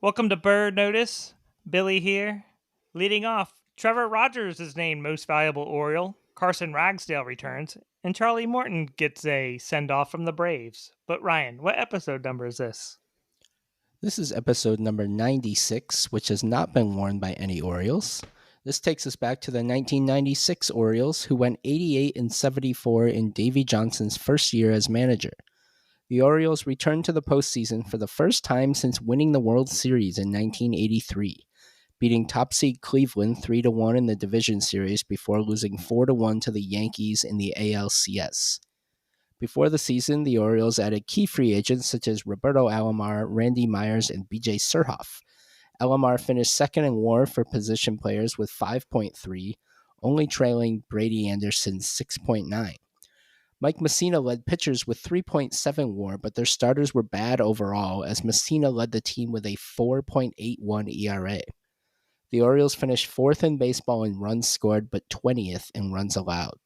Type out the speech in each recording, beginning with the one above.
Welcome to Bird Notice. Billy here. Leading off, Trevor Rogers is named Most Valuable Oriole, Carson Ragsdale returns, and Charlie Morton gets a send off from the Braves. But Ryan, what episode number is this? This is episode number 96, which has not been worn by any Orioles. This takes us back to the 1996 Orioles, who went 88 and 74 in Davey Johnson's first year as manager. The Orioles returned to the postseason for the first time since winning the World Series in 1983, beating top seed Cleveland 3-1 in the division series before losing 4-1 to the Yankees in the ALCS. Before the season, the Orioles added key free agents such as Roberto Alomar, Randy Myers, and BJ Surhoff. Alomar finished second in WAR for position players with 5.3, only trailing Brady Anderson's 6.9. Mike Messina led pitchers with 3.7 WAR, but their starters were bad overall, as Messina led the team with a 4.81 ERA. The Orioles finished fourth in baseball in runs scored, but 20th in runs allowed.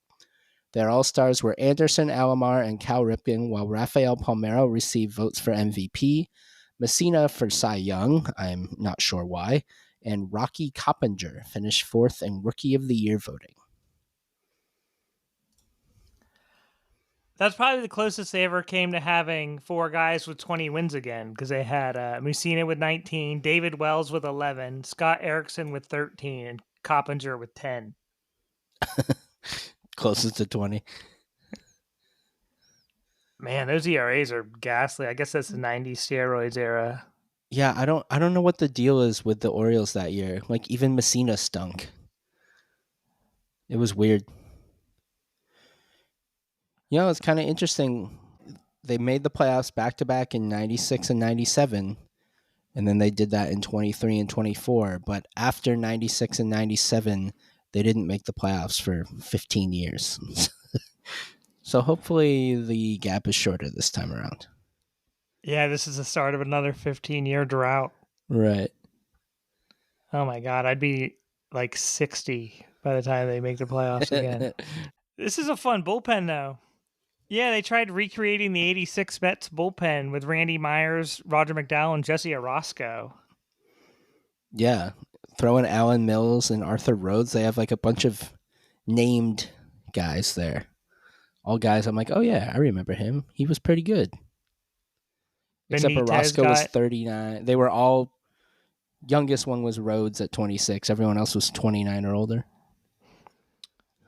Their all-stars were Anderson, Alomar, and Cal Ripken, while Rafael Palmeiro received votes for MVP, Messina for Cy Young, I'm not sure why, and Rocky Coppinger finished fourth in Rookie of the Year voting. That's probably the closest they ever came to having four guys with 20 wins again, because they had Mussina with 19, David Wells with 11, Scott Erickson with 13, and Coppinger with 10. Closest to 20. Man, those ERAs are ghastly. I guess that's the 90s steroids era. Yeah, I don't know what the deal is with the Orioles that year. Like, even Messina stunk. It was weird. You know, it's kind of interesting. They made the playoffs back-to-back in 96 and 97, and then they did that in 23 and 24. But after 96 and 97, they didn't make the playoffs for 15 years. So hopefully the gap is shorter this time around. Yeah, this is the start of another 15-year drought. Right. Oh my God, I'd be like 60 by the time they make the playoffs again. This is a fun bullpen, though. Yeah, they tried recreating the 86 Mets bullpen with Randy Myers, Roger McDowell, and Jesse Orosco. Yeah. Throw in Alan Mills and Arthur Rhodes. They have like a bunch of named guys there. All guys I'm like, oh yeah, I remember him. He was pretty good. Except Orosco was 39. They were all, youngest one was Rhodes at 26. Everyone else was 29 or older.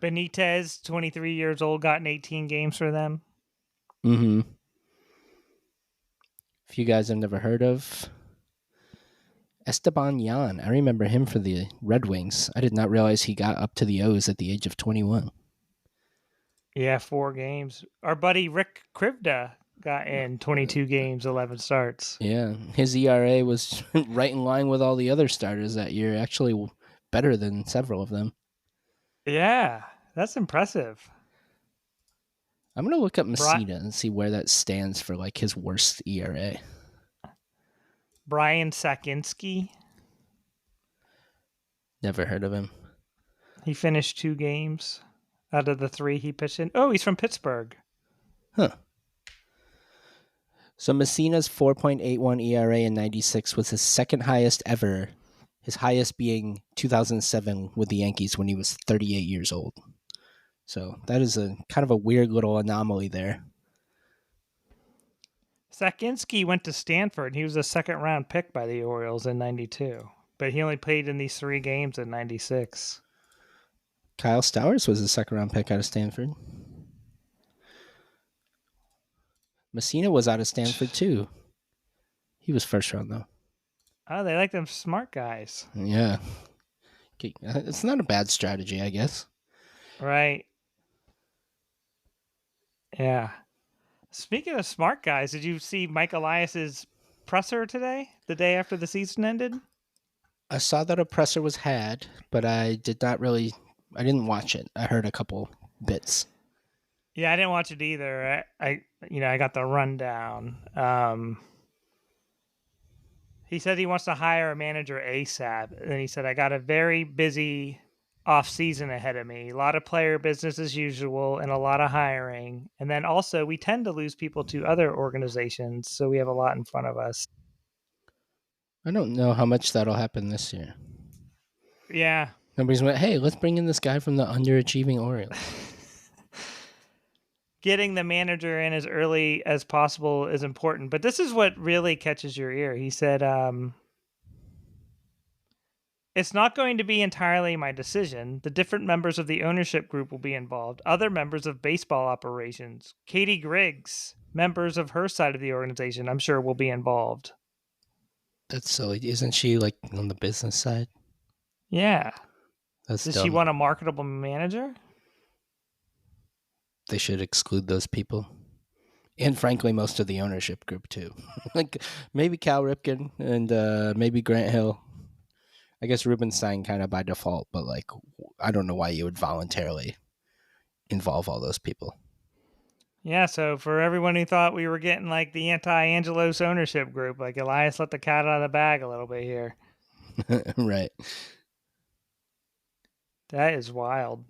Benitez, 23 years old, got in 18 games for them. Mm-hmm. A few guys I've never heard of. Esteban Yan. I remember him for the Red Wings. I did not realize he got up to the O's at the age of 21. Yeah, 4 games. Our buddy Rick Krivda got in 22 games, 11 starts. Yeah, his ERA was right in line with all the other starters that year, actually better than several of them. Yeah, that's impressive. I'm going to look up Messina and see where that stands for like his worst ERA. Brian Sakinski. Never heard of him. He finished 2 games out of the 3 he pitched in. Oh, he's from Pittsburgh. Huh. So Messina's 4.81 ERA in 96 was his second highest ever, his highest being 2007 with the Yankees when he was 38 years old. So that is a kind of a weird little anomaly there. Sakinski went to Stanford. He was a second-round pick by the Orioles in 92, but he only played in these 3 games in 96. Kyle Stowers was a second-round pick out of Stanford. Messina was out of Stanford, too. He was first round, though. Oh, they like them smart guys. Yeah. It's not a bad strategy, I guess. Right. Yeah. Speaking of smart guys, did you see Mike Elias's presser today, the day after the season ended? I saw that a presser was had, but I didn't watch it. I heard a couple bits. Yeah, I didn't watch it either. I got the rundown. He said he wants to hire a manager ASAP. And then he said, I got a very busy off season ahead of me. A lot of player business as usual and a lot of hiring. And then also we tend to lose people to other organizations. So we have a lot in front of us. I don't know how much that'll happen this year. Yeah. Nobody's went, hey, let's bring in this guy from the underachieving Orioles. Getting the manager in as early as possible is important, but this is what really catches your ear. He said, it's not going to be entirely my decision. The different members of the ownership group will be involved. Other members of baseball operations, Katie Griggs, members of her side of the organization, I'm sure will be involved. That's silly. Isn't she like on the business side? Yeah. That's Does she dumb. want a marketable manager? They should exclude those people. And frankly, most of the ownership group too. Like maybe Cal Ripken and maybe Grant Hill. I guess Rubenstein kind of by default, but like I don't know why you would voluntarily involve all those people. Yeah, so for everyone who thought we were getting like the anti-Angelos ownership group, like Elias let the cat out of the bag a little bit here. Right. That is wild.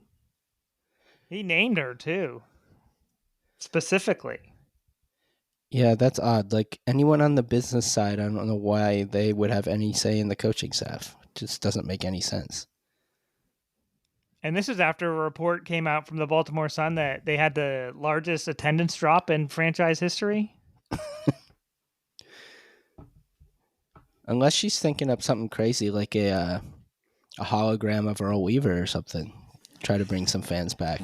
He named her too, specifically. Yeah, that's odd. Like anyone on the business side, I don't know why they would have any say in the coaching staff. It just doesn't make any sense. And this is after a report came out from the Baltimore Sun that they had the largest attendance drop in franchise history. Unless she's thinking up something crazy like a hologram of Earl Weaver or something. Try to bring some fans back.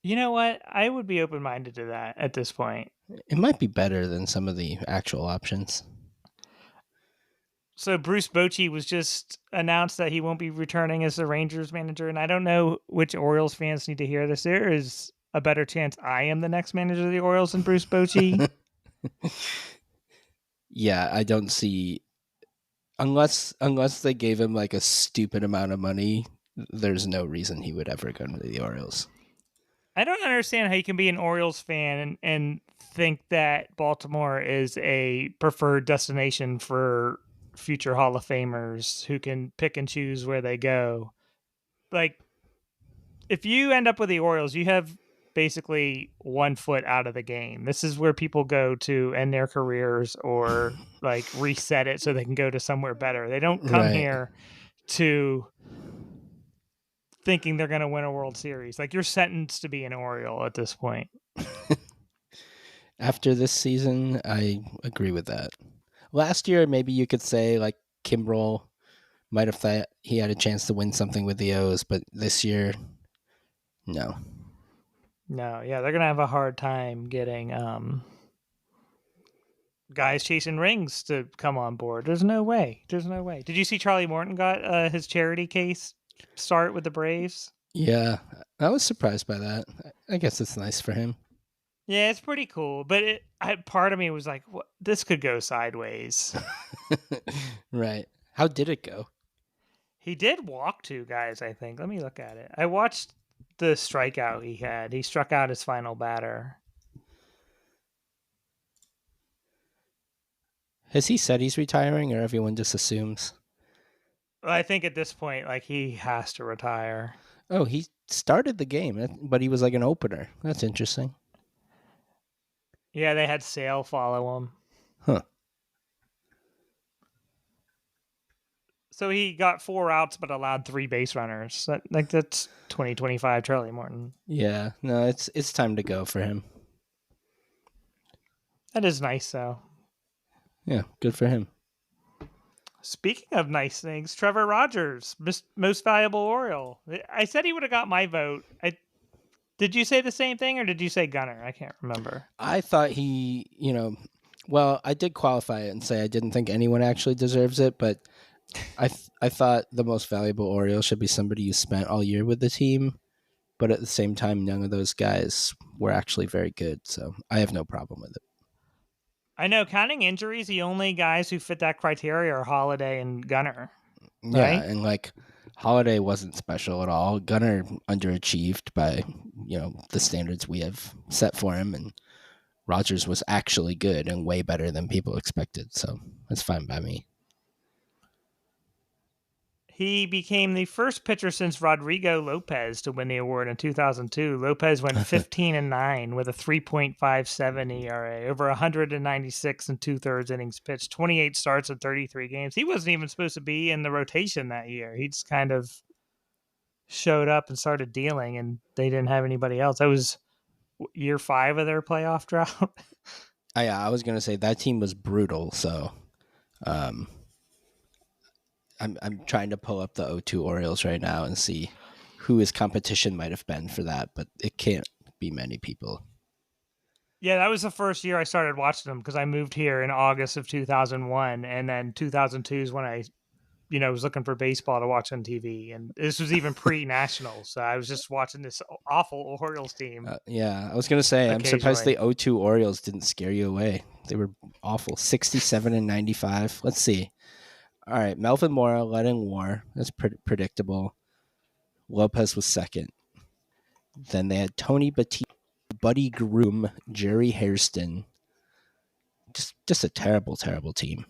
You know what? I would be open minded to that at this point. It might be better than some of the actual options. So Bruce Bochy was just announced that he won't be returning as the Rangers manager, and I don't know which Orioles fans need to hear this. There is a better chance I am the next manager of the Orioles than Bruce Bochy. Yeah, I don't see unless they gave him like a stupid amount of money, there's no reason he would ever go to the Orioles. I don't understand how you can be an Orioles fan and think that Baltimore is a preferred destination for future Hall of Famers who can pick and choose where they go. Like, if you end up with the Orioles, you have basically 1 foot out of the game. This is where people go to end their careers or like reset it so they can go to somewhere better. They don't come Right. here to thinking they're going to win a World Series. Like, you're sentenced to be an Oriole at this point. After this season, I agree with that. Last year, maybe you could say like Kimbrel might have thought he had a chance to win something with the O's, but this year, no. No, yeah, they're going to have a hard time getting guys chasing rings to come on board. There's no way. There's no way. Did you see Charlie Morton got his charity case start with the Braves? Yeah, I was surprised by that. I guess it's nice for him. Yeah, it's pretty cool, but part of me was like, what? This could go sideways. Right. How did it go? He did walk 2 guys, I think. Let me look at it. I watched the strikeout he had. He struck out his final batter. Has he said he's retiring, or everyone just assumes? I think at this point, like, he has to retire. Oh, he started the game, but he was like an opener. That's interesting. Yeah, they had Sale follow him. Huh. So he got 4 outs but allowed 3 base runners. That's 2025 Charlie Morton. Yeah, no, it's time to go for him. That is nice, though. Yeah, good for him. Speaking of nice things, Trevor Rogers, most valuable Oriole. I said he would have got my vote. Did you say the same thing, or did you say Gunner? I can't remember. I thought well, I did qualify it and say I didn't think anyone actually deserves it, but I thought the most valuable Oriole should be somebody who spent all year with the team, but at the same time, none of those guys were actually very good, so I have no problem with it. I know, counting injuries, the only guys who fit that criteria are Holiday and Gunner. Yeah, Right? and like Holiday wasn't special at all. Gunner underachieved by the standards we have set for him, and Rogers was actually good and way better than people expected. So that's fine by me. He became the first pitcher since Rodrigo Lopez to win the award in 2002. Lopez went 15-9 with a 3.57 ERA, over 196 and 2/3 innings pitched, 28 starts in 33 games. He wasn't even supposed to be in the rotation that year. He just kind of showed up and started dealing, and they didn't have anybody else. That was year 5 of their playoff drought. Yeah, I was gonna say that team was brutal. So, um, I'm trying to pull up the O2 Orioles right now and see who his competition might have been for that, but it can't be many people. Yeah, that was the first year I started watching them because I moved here in August of 2001, and then 2002 is when I was looking for baseball to watch on TV, and this was even pre-nationals, so I was just watching this awful Orioles team Yeah, I was gonna say I'm surprised the occasionally. O2 Orioles didn't scare you away. They were awful. 67 and 95. Let's see. All right, Melvin Mora led in WAR. That's predictable. Lopez was second. Then they had Tony Batista, Buddy Groom, Jerry Hairston. Just a terrible, terrible team.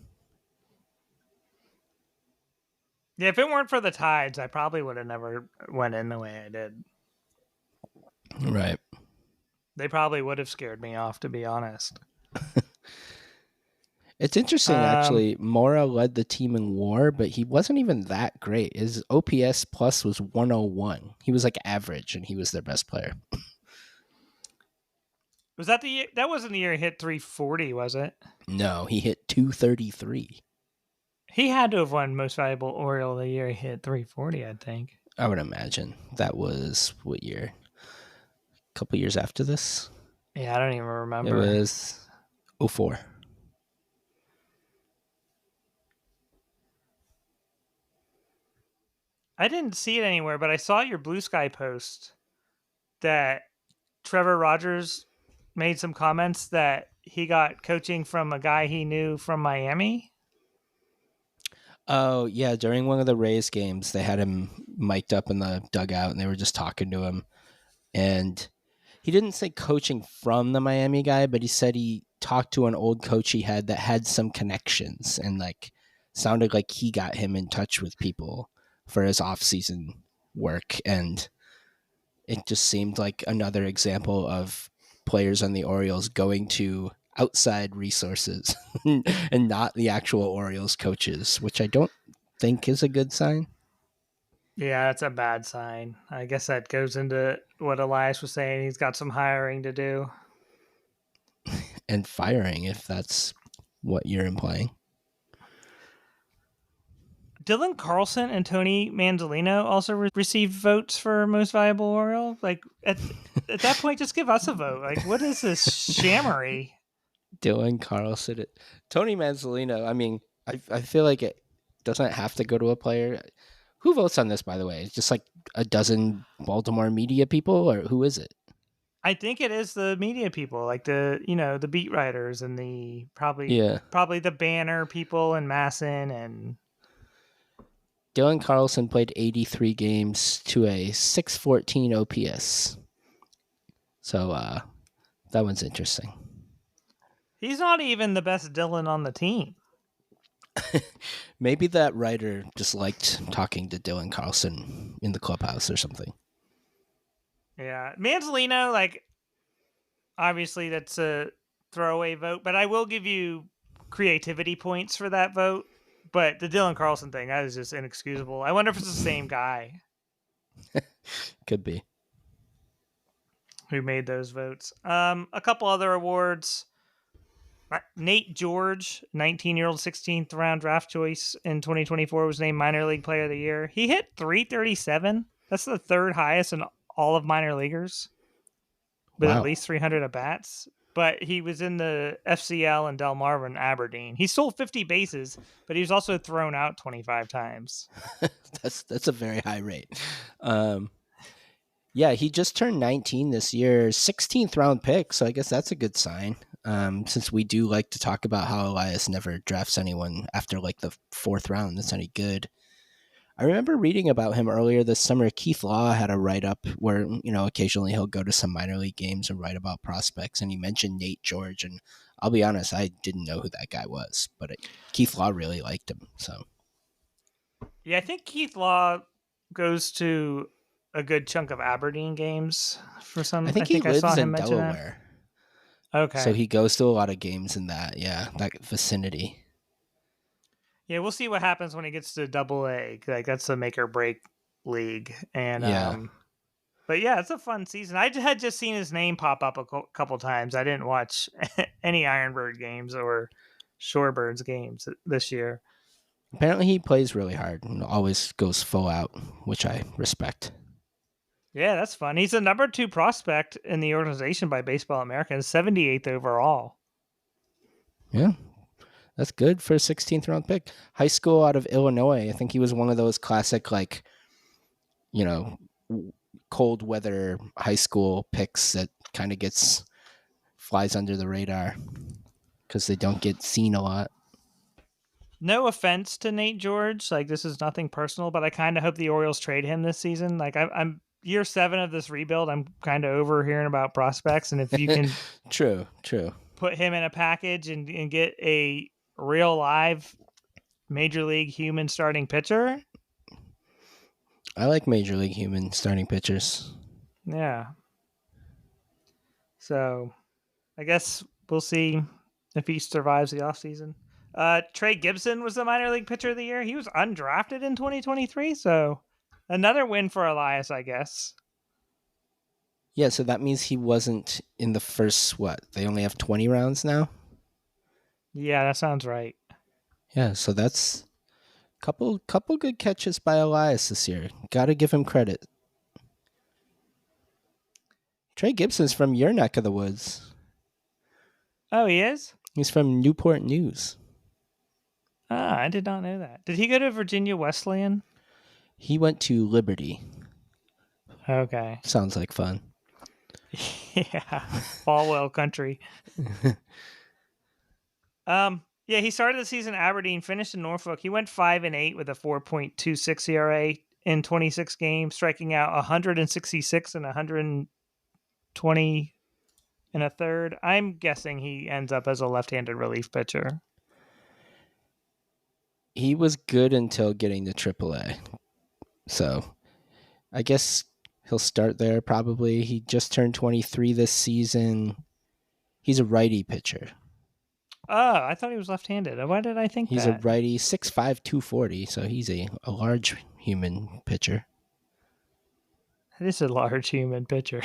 Yeah, if it weren't for the Tides, I probably would have never went in the way I did. Right. They probably would have scared me off, to be honest. It's interesting, Um, actually. Mora led the team in WAR, but he wasn't even that great. His OPS plus was 101. He was like average, and he was their best player. was that the year? That wasn't the year he hit 340, was it? No, he hit 233. He had to have won Most Valuable Oriole the year he hit 340, I think. I would imagine. That was what year? A couple years after this? Yeah, I don't even It remember. was '04. I didn't see it anywhere, but I saw your Blue Sky post that Trevor Rogers made some comments that he got coaching from a guy he knew from Miami. Oh, yeah. During one of the Rays games, they had him mic'd up in the dugout and they were just talking to him. And he didn't say coaching from the Miami guy, but he said he talked to an old coach he had that had some connections and like sounded like he got him in touch with people for his off-season work. And it just seemed like another example of players on the Orioles going to outside resources and not the actual Orioles coaches, which I don't think is a good sign. Yeah, that's a bad sign. I guess that goes into what Elias was saying. He's got some hiring to do. And firing, if that's what you're implying. Dylan Carlson and Tony Manzolino also received votes for Most Valuable Oriole. Like at that point, just give us a vote. Like, what is this shammery? Dylan Carlson, Tony Manzolino. I mean, I feel like it doesn't have to go to a player. Who votes on this, by the way? It's just like a dozen Baltimore media people, or who is it? I think it is the media people, like the beat writers and the Yeah. probably the banner people and Masson and Dylan Carlson played 83 games to a 614 OPS. So that one's interesting. he's not even the best Dylan on the team. Maybe that writer just liked talking to Dylan Carlson in the clubhouse or something. Yeah, Manzolino, like obviously that's a throwaway vote, but I will give you creativity points for that vote. But the Dylan Carlson thing, that is just inexcusable. I wonder if it's the same guy Could be. who made those votes. A couple other awards. Nate George, 19-year-old 16th round draft choice in 2024, was named Minor League Player of the Year. He hit 337. That's the third highest in all of minor leaguers with at Wow. least 300 at bats. But he was in the FCL and Delmarva and Aberdeen. He stole 50 bases, but he was also thrown out 25 times. That's a very high rate. Yeah, he just turned 19 this year, 16th round pick. So I guess that's a good sign. Since we do like to talk about how Elias never drafts anyone after like the 4th round that's any good. I remember reading about him earlier this summer. Keith Law had a write up where, occasionally he'll go to some minor league games and write about prospects. And he mentioned Nate George. And I'll be honest, I didn't know who that guy was, but Keith Law really liked him. So Yeah, I think Keith Law goes to a good chunk of Aberdeen games for I some. I think he think I saw lives him in mention that. Delaware. So Okay. he goes to a lot of games in that, that vicinity. Yeah, we'll see what happens when he gets to Double A. Like that's the make or break league, and Yeah. but yeah, it's a fun season. I had just seen his name pop up a couple times. I didn't watch any Ironbird games or Shorebirds games this year. Apparently he plays really hard and always goes full out, which I respect. Yeah, that's fun. He's the number 2 prospect in the organization by Baseball America, 78th overall. Yeah. That's good for a 16th round pick. High school out of Illinois. I think he was one of those classic, like, you know, cold weather high school picks that kind of flies under the radar because they don't get seen a lot. No offense to Nate George, like this is nothing personal, but I kind of hope the Orioles trade him this season. Like I'm year 7 of this rebuild. I'm kind of over hearing about prospects, and if you can True. put him in a package and get a real live major league human starting pitcher, I like Major League human starting pitchers. yeah. So I guess we'll see if he survives the offseason. Trey Gibson was the minor league pitcher of the year. He was undrafted in 2023, so another win for Elias, I guess. Yeah, so that means he wasn't in the first, what? They only have 20 rounds now? Yeah, that sounds right. Yeah, so that's couple good catches by Elias this year. Got to give him credit. Trey Gibson's from your neck of the woods. Oh, he is? He's from Newport News. Ah, I did not know that. Did he go to Virginia Wesleyan? He went to Liberty. Okay. Sounds like fun. Yeah. Falwell country. Yeah, he started the season at Aberdeen, finished in Norfolk. He went 5-8 with a 4.26 ERA in 26 games, striking out 166 and 120 and a third. I'm guessing he ends up as a left-handed relief pitcher. He was good until getting to AAA. So I guess he'll start there probably. He just turned 23 this season. He's a righty pitcher. Oh, I thought he was left-handed. Why did I think He's a that? righty, 6'5", 240, so he's a large human pitcher. That is a large human pitcher.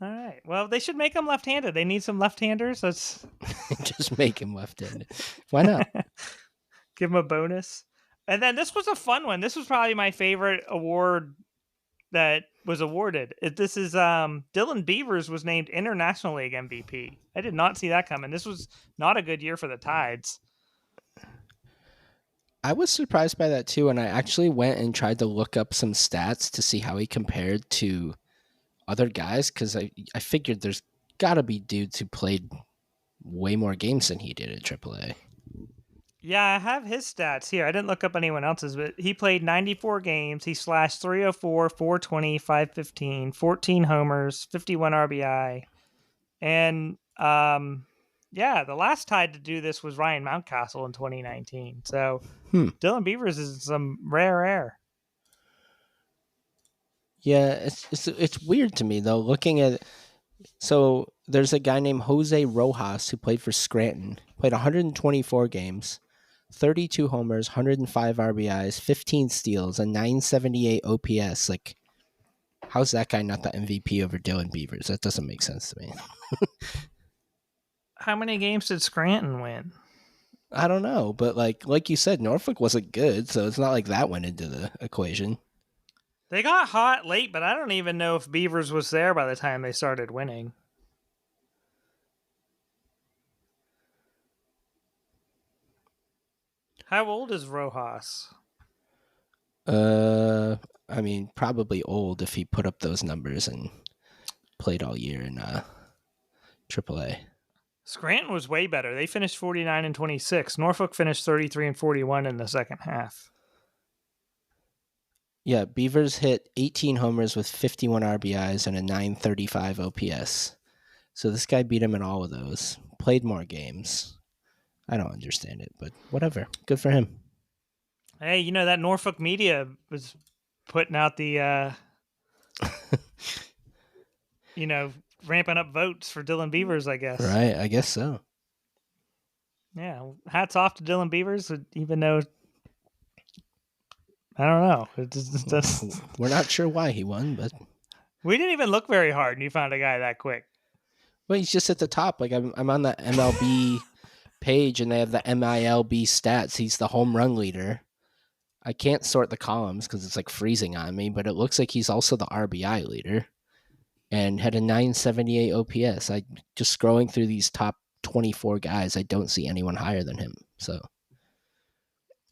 All right. Well, they should make him left-handed. They need some left-handers. Let's Just make him left-handed. Why not? give him a bonus. And then this was a fun one. This was probably my favorite award that was awarded. This is Dylan Beavers was named International League MVP. I did not see that coming. This was not a good year for the Tides. I was surprised by that too, and I actually went and tried to look up some stats to see how he compared to other guys, because I figured there's got to be dudes who played way more games than he did at AAA. Yeah, I have his stats here. I didn't look up anyone else's, but he played 94 games. He slashed 304, 420, 515, 14 homers, 51 RBI. And yeah, the last Tide to do this was Ryan Mountcastle in 2019. So Dylan Beavers is some rare air. Yeah, it's weird to me though, looking at. So there's a guy named Jose Rojas who played for Scranton, played 124 games, 32 homers, 105 RBIs, 15 steals, a 978 OPS. Like, how's that guy not the MVP over Dylan Beavers? That doesn't make sense to me. How many games did Scranton win? I don't know, but like you said, Norfolk wasn't good, so it's not like that went into the equation. They got hot late, but I don't even know if Beavers was there by the time they started winning. How old is Rojas? I mean, probably old if he put up those numbers and played all year in AAA. Scranton was way better. They finished 49 and 26. Norfolk finished 33 and 41 in the second half. Yeah, Beavers hit 18 homers with 51 RBIs and a 935 OPS. So this guy beat him in all of those. Played more games. I don't understand it, but whatever. Good for him. Hey, that Norfolk media was putting out the, ramping up votes for Dylan Beavers, I guess. Right, I guess so. Yeah, hats off to Dylan Beavers, even though I don't know. We're not sure why he won, but We didn't even look very hard, and you found a guy that quick. well, he's just at the top. Like I'm on the MLB page, and they have the MILB stats. He's the home run leader. I can't sort the columns because it's like freezing on me, but it looks like he's also the RBI leader and had a 978 OPS. I just scrolling through these top 24 guys, I don't see anyone higher than him. So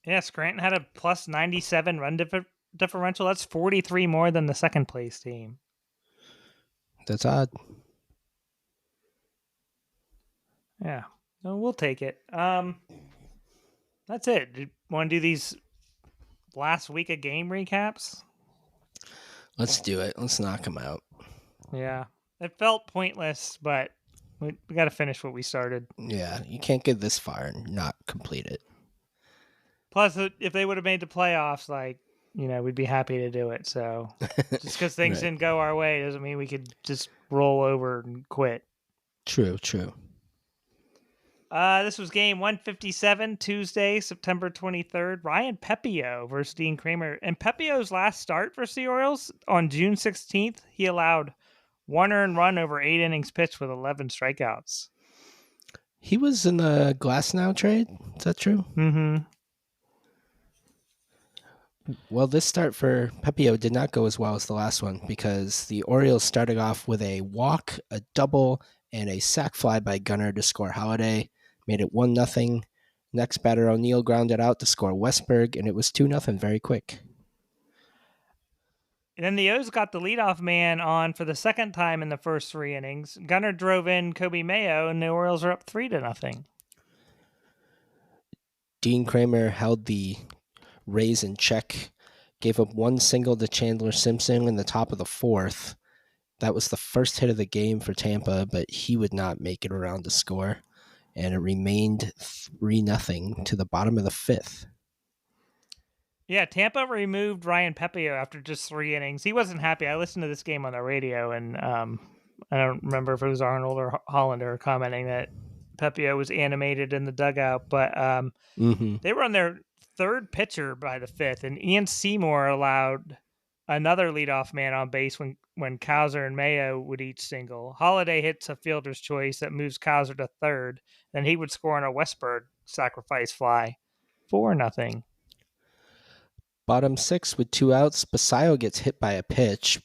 Yeah, Scranton had a plus 97 run differential. That's 43 more than the second place team. that's odd. Yeah, no, we'll take it. That's it. Do you want to do these last week of game recaps? Let's do it. Let's knock him out. Yeah, it felt pointless, but we got to finish what we started. Yeah, you can't get this far and not complete it. Plus, if they would have made the playoffs, we'd be happy to do it. So just because things Right. didn't go our way doesn't mean we could just roll over and quit. True. This was game 157, Tuesday, September 23rd. Ryan Pepio versus Dean Kramer. And Pepio's last start versus the Orioles on June 16th, he allowed one earned run over 8 innings pitched with 11 strikeouts. He was in the Glasnow trade. Is that true? Mm-hmm. Well, this start for Pepio did not go as well as the last one because the Orioles started off with a walk, a double, and a sac fly by Gunnar to score Holiday. Made it 1-0. Next batter, O'Neill grounded out to score Westberg, and it was 2-0 very quick. And then the O's got the leadoff man on for the second time in the first 3 innings. Gunnar drove in Kobe Mayo, and the Orioles are up 3-0. Dean Kramer held the Rays in check, gave up one single to Chandler Simpson in the top of the fourth. That was the first hit of the game for Tampa, but he would not make it around to score, and it remained 3-0 to the bottom of the fifth. Yeah, Tampa removed Ryan Pepio after just 3 innings. He wasn't happy. I listened to this game on the radio, and I don't remember if it was Arnold or Hollander commenting that Pepio was animated in the dugout, but they were on their third pitcher by the fifth, and Ian Seymour allowed another leadoff man on base when Cowser and Mayo would each single. Holiday hits a fielder's choice that moves Cowser to third, then he would score on a Westberg sacrifice fly. 4-0. Bottom 6 with 2 outs, Basayo gets hit by a pitch.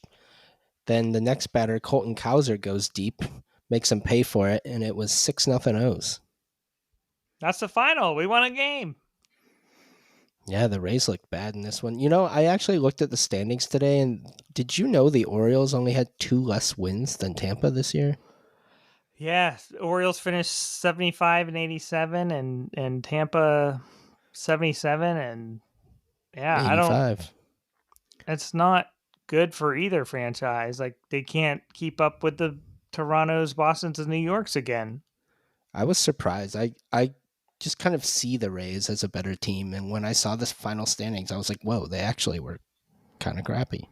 Then the next batter, Colton Cowser, goes deep, makes him pay for it, and it was 6-0 O's. That's the final. We won a game. Yeah, the Rays looked bad in this one. I actually looked at the standings today, and did you know the Orioles only had 2 less wins than Tampa this year? Yeah, Orioles finished 75 and 87, and Tampa 77, and yeah, 85. It's not good for either franchise. Like, they can't keep up with the Torontos, Bostons, and New Yorks again. I was surprised. I just kind of see the Rays as a better team, and when I saw this final standings, I was like, whoa, they actually were kind of crappy.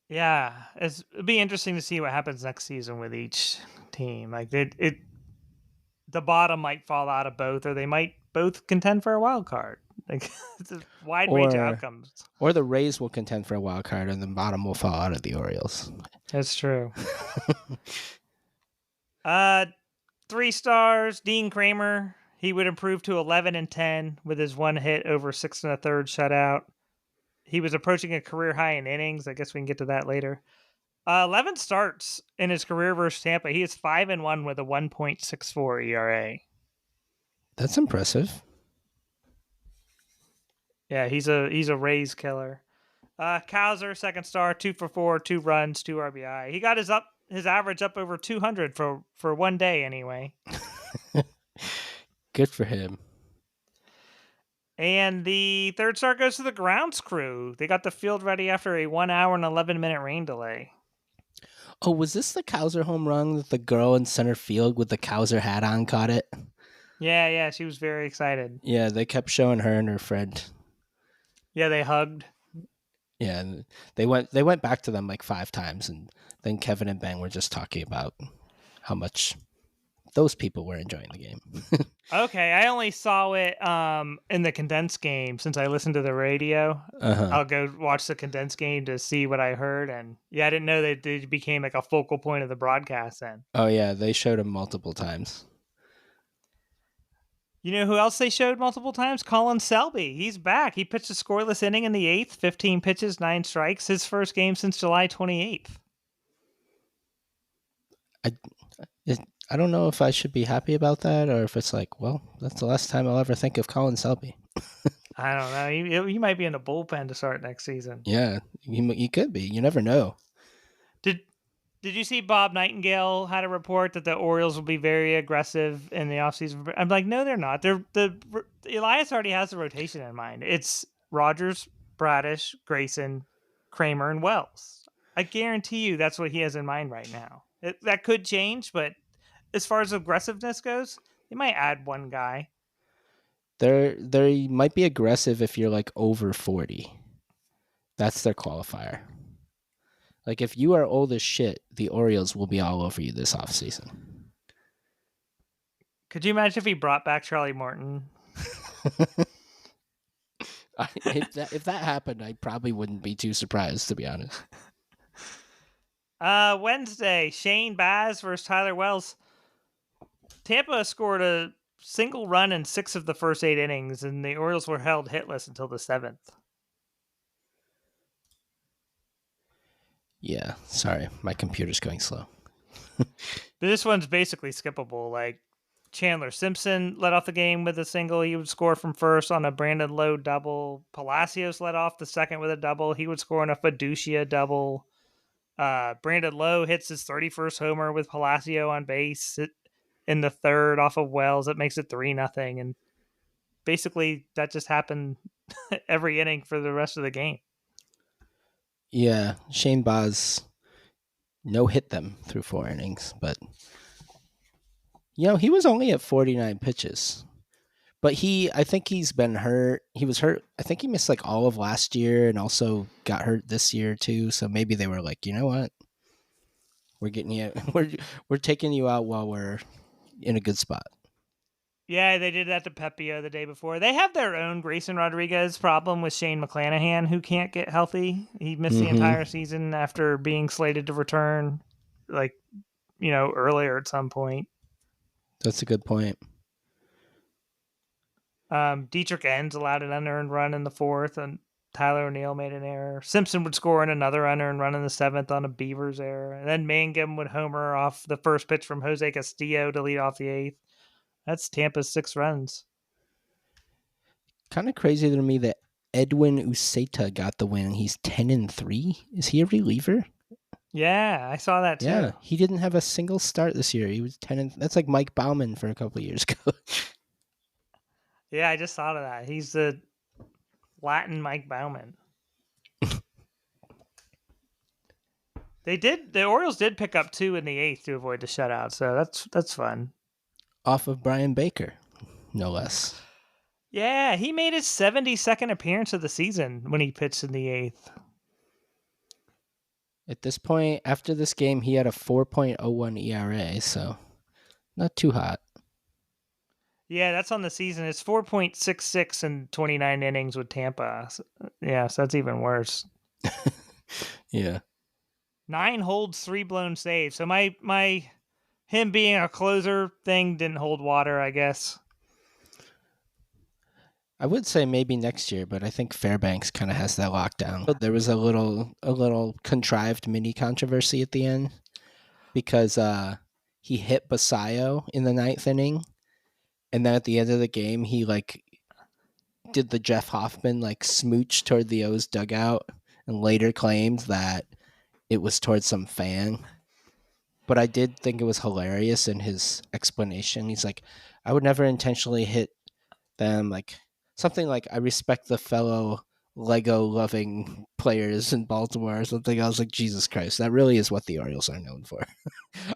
Yeah, it'd be interesting to see what happens next season with each team. Like, the bottom might fall out of both, or they might both contend for a wild card. Like, it's a wide range of outcomes. Or the Rays will contend for a wild card, and the bottom will fall out of the Orioles. That's true. 3 stars. Dean Kramer. He would improve to 11-10 with his 1 hit over 6 1/3 shutout. He was approaching a career high in innings. I guess we can get to that later. 11 starts in his career versus Tampa. He is 5-1 with a 1.64 ERA. That's impressive. Yeah, he's a Rays killer. Cowser, second star, 2 for 4, 2 runs, 2 RBI. He got his average up over 200 for one day anyway. Good for him. And the third star goes to the grounds crew. They got the field ready after a 1 hour and 11-minute rain delay. Oh, was this the Cowser home run that the girl in center field with the Cowser hat on caught it? Yeah, she was very excited. Yeah, they kept showing her and her friend. Yeah, they hugged. Yeah, and they went back to them like 5 times, and then Kevin and Ben were just talking about how much those people were enjoying the game. Okay, I only saw it in the condensed game since I listened to the radio. Uh-huh. I'll go watch the condensed game to see what I heard, and yeah, I didn't know that they became like a focal point of the broadcast then. Oh yeah, they showed him multiple times. You know who else they showed multiple times? Colin Selby. He's back. He pitched a scoreless inning in the 8th, 15 pitches, 9 strikes. His first game since July 28th. I I don't know if I should be happy about that or if it's like, well, that's the last time I'll ever think of Colin Selby. I don't know. He might be in the bullpen to start next season. Yeah, you could be. You never know. Did Did you see Bob Nightingale had a report that the Orioles will be very aggressive in the offseason? I'm like, no, they're not. Elias already has the rotation in mind. It's Rogers, Bradish, Grayson, Kramer, and Wells. I guarantee you that's what he has in mind right now. That could change, but as far as aggressiveness goes, they might add one guy. They might be aggressive if you're like over 40. That's their qualifier. Like if you are old as shit, the Orioles will be all over you this offseason. Could you imagine if he brought back Charlie Morton? If that happened, I probably wouldn't be too surprised, to be honest. Wednesday, Shane Baz versus Tyler Wells. Tampa scored a single run in 6 of the first 8 innings, and the Orioles were held hitless until the 7th. Yeah, sorry, my computer's going slow. This one's basically skippable. Like Chandler Simpson led off the game with a single. He would score from first on a Brandon Lowe double. Palacios led off the second with a double. He would score on a Fiducia double. Brandon Lowe hits his 31st homer with Palacio on base in the third off of Wells. It makes it 3-0. And basically, that just happened every inning for the rest of the game. Yeah, Shane Baz no hit them through 4 innings, but he was only at 49 pitches. But I think he's been hurt. He was hurt. I think he missed like all of last year and also got hurt this year too. So maybe they were like, you know what? We're getting you. We're taking you out while we're in a good spot. Yeah, they did that to Pepio the day before. They have their own Grayson Rodriguez problem with Shane McClanahan, who can't get healthy. He missed the entire season after being slated to return, earlier at some point. That's a good point. Dietrich Enns allowed an unearned run in the 4th, and Tyler O'Neill made an error. Simpson would score in another unearned run in the 7th on a Beavers error. And then Mangum would homer off the first pitch from Jose Castillo to lead off the 8th. That's Tampa's 6 runs. Kind of crazy to me that Edwin Uceta got the win. He's 10-3. Is he a reliever? Yeah, I saw that too. Yeah, he didn't have a single start this year. He was 10. That's like Mike Bauman for a couple of years ago. Yeah, I just thought of that. He's the Latin Mike Bauman. The Orioles did pick up 2 in the 8th to avoid the shutout, so that's fun. Off of Brian Baker, no less. Yeah, he made his 72nd appearance of the season when he pitched in the 8th. At this point, after this game, he had a 4.01 ERA, so not too hot. Yeah, that's on the season. It's 4.66 in 29 innings with Tampa. Yeah, so that's even worse. Yeah. 9 holds, 3 blown saves. So my him being a closer thing didn't hold water, I guess. I would say maybe next year, but I think Fairbanks kind of has that lockdown. There was a little contrived mini controversy at the end because he hit Basayo in the 9th inning, and then at the end of the game, he did the Jeff Hoffman smooch toward the O's dugout, and later claimed that it was towards some fan. But I did think it was hilarious in his explanation. He's like, I would never intentionally hit them, something like, I respect the fellow Lego loving players in Baltimore or something. I was like, Jesus Christ, that really is what the Orioles are known for.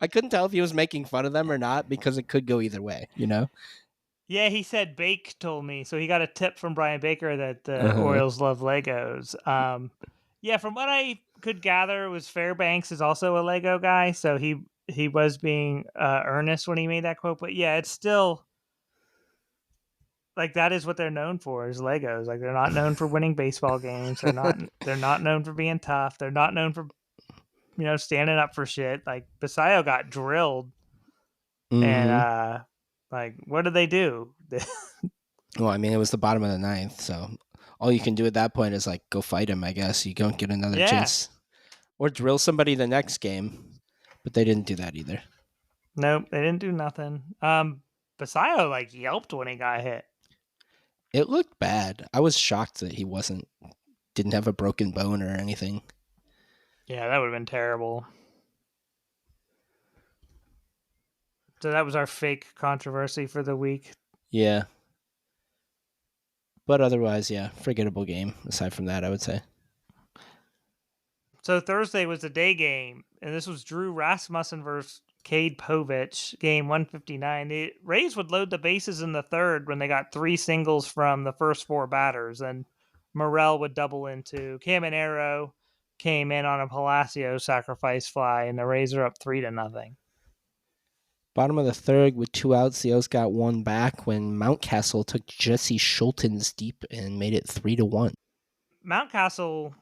I couldn't tell if he was making fun of them or not because it could go either way, you know? Yeah, he said Bake told me. So he got a tip from Brian Baker that the Uh-huh. Orioles love Legos. Yeah, from what I could gather, was Fairbanks is also a Lego guy, so he was being earnest when he made that quote. But yeah, it's still like that is what they're known for is Legos. Like they're not known for winning baseball games. They're not known for being tough. They're not known for standing up for shit. Like Basayo got drilled, and Mm-hmm. like what did they do? Well, I mean, it was the bottom of the ninth, so all you can do at that point is like go fight him, I guess. You don't get another Yeah, chance. Or drill somebody the next game. But they didn't do that either. nope, they didn't do nothing. Basayo like yelped when he got hit. It looked bad. I was shocked that he didn't have a broken bone or anything. Yeah, that would have been terrible. So that was our fake controversy for the week. Yeah. But otherwise, yeah, forgettable game. Aside from that, I would say. So Thursday was the day game, and this was Drew Rasmussen versus Cade Povich, game 159. The Rays would load the bases in the third when they got 3 singles from the first 4 batters, and Morel would double into. Caminero came in on a Palacio sacrifice fly, and the Rays are up 3-0. Bottom of the third with 2 outs, the O's got 1 back when Mountcastle took Jesse Schultens deep and made it 3-1. Mountcastle,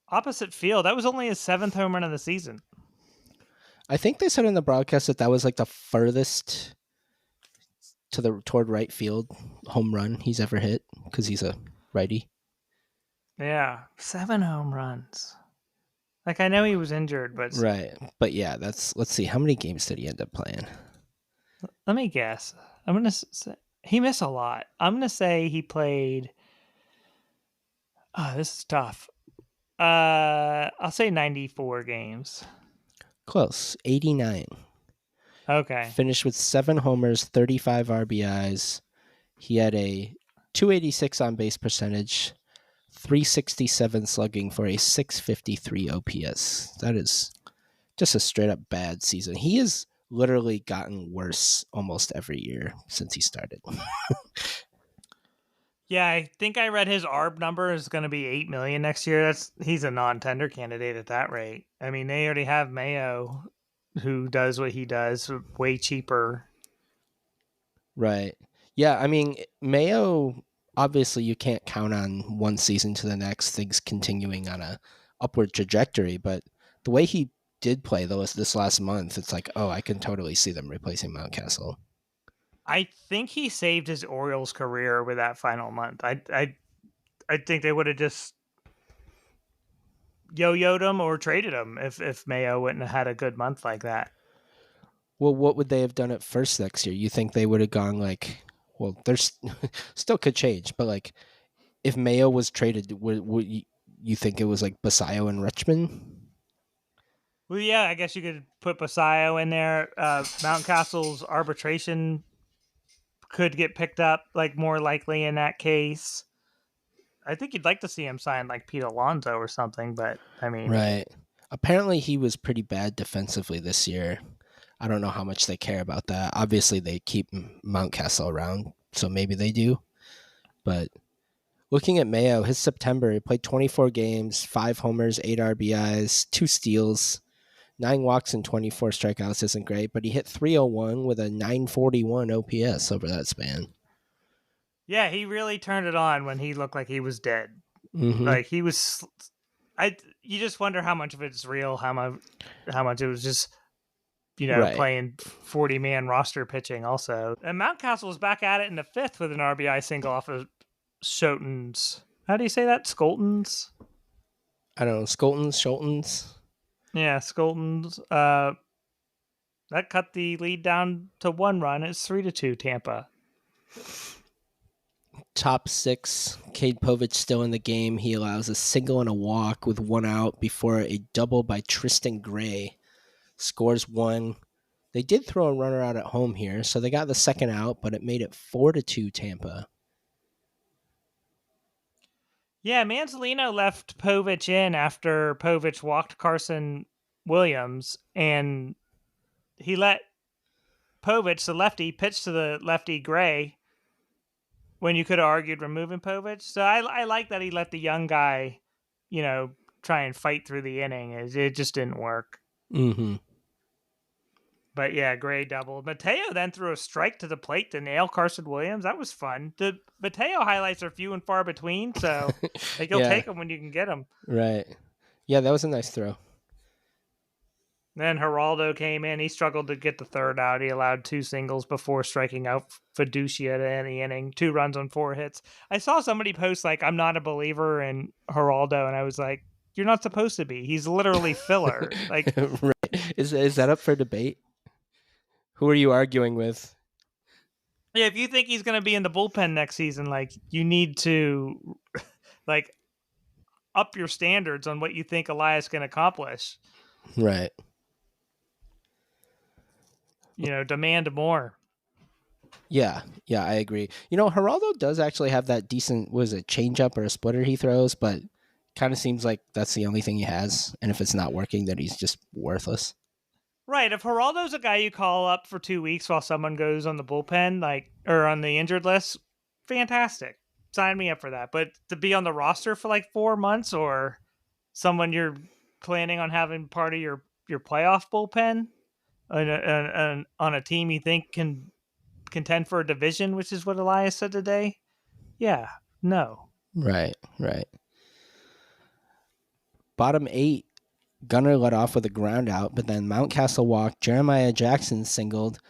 opposite field, that was only his 7th home run of the season. I think they said in the broadcast that was like the furthest toward right field home run he's ever hit because he's a righty. Yeah, 7 home runs. Like I know he was injured, but Right. But yeah, let's see, how many games did he end up playing? let me guess. I'm gonna say he missed a lot. I'm gonna say he played. Oh, this is tough. I'll say 94 games. Close. 89. Okay. Finished with 7 homers, 35 RBIs. He had a 286 on base percentage, 367 slugging for a 653 OPS. That is just a straight up bad season. He has literally gotten worse almost every year since he started. Yeah, I think I read his ARB number is going to be 8 million next year. He's a non-tender candidate at that rate. I mean, they already have Mayo, who does what he does, way cheaper. Right. Yeah, I mean, Mayo, obviously you can't count on one season to the next, things continuing on a upward trajectory, but the way he did play though this last month, it's like, oh, I can totally see them replacing Mountcastle. I think he saved his Orioles career with that final month. I think they would have just yo-yoed him or traded him if Mayo wouldn't have had a good month like that. Well, what would they have done at first next year? You think they would have gone like, well, there's still could change, but like if Mayo was traded, would you think it was like Basayo and Richmond? Well, yeah, I guess you could put Basayo in there. Mountcastle's arbitration could get picked up, like more likely in that case. I think you'd like to see him sign like Pete Alonso or something, but I mean, Right. Apparently, he was pretty bad defensively this year. I don't know how much they care about that. Obviously, they keep Mountcastle around, so maybe they do. But looking at Mayo, his September, he played 24 games, 5 homers, 8 RBIs, 2 steals, 9 walks, and 24 strikeouts isn't great, but he hit 301 with a 941 OPS over that span. yeah, he really turned it on when he looked like he was dead. Mm-hmm. Like he was, you just wonder how much of it's real, how much it was just Right. playing 40-man roster pitching also. And Mountcastle was back at it in the 5th with an RBI single off of Schultens. How do you say that? Skoltens? I don't know, Schultens. Yeah, Skoltens. That cut the lead down to 1 run. It's 3-2 Tampa. Top 6, Cade Povich still in the game. He allows a single and a walk with 1 out before a double by Tristan Gray. Scores 1. They did throw a runner out at home here, so they got the second out, but it made it 4-2 Tampa. Yeah, Manzolino left Povich in after Povich walked Carson Williams, and he let Povich, the lefty, pitch to the lefty Gray when you could have argued removing Povich. So I like that he let the young guy, try and fight through the inning. It just didn't work. Mm-hmm. But yeah, Gray doubled. Mateo then threw a strike to the plate to nail Carson Williams. That was fun. The Mateo highlights are few and far between, so you'll Yeah, take them when you can get them. right. Yeah, that was a nice throw. Then Geraldo came in. He struggled to get the third out. He allowed 2 singles before striking out Fiducia to end the inning. 2 runs on 4 hits. I saw somebody post, like, I'm not a believer in Geraldo, and I was like, you're not supposed to be. He's literally filler. Like, Right. Is that up for debate? Who are you arguing with? yeah, if you think he's going to be in the bullpen next season, like, you need to, like, up your standards on what you think Elias can accomplish. Right. Demand more. Yeah, I agree. Geraldo does actually have that decent, was it changeup or a splitter he throws, but kind of seems like that's the only thing he has. And if it's not working, then he's just worthless. Right. If Geraldo's a guy you call up for 2 weeks while someone goes on the bullpen, or on the injured list, fantastic. Sign me up for that. But to be on the roster for like 4 months, or someone you're planning on having part of your playoff bullpen on a team you think can contend for a division, which is what Elias said today. Yeah, no. Right. Bottom 8, Gunnar led off with a ground out, but then Mountcastle walked, Jeremiah Jackson singled.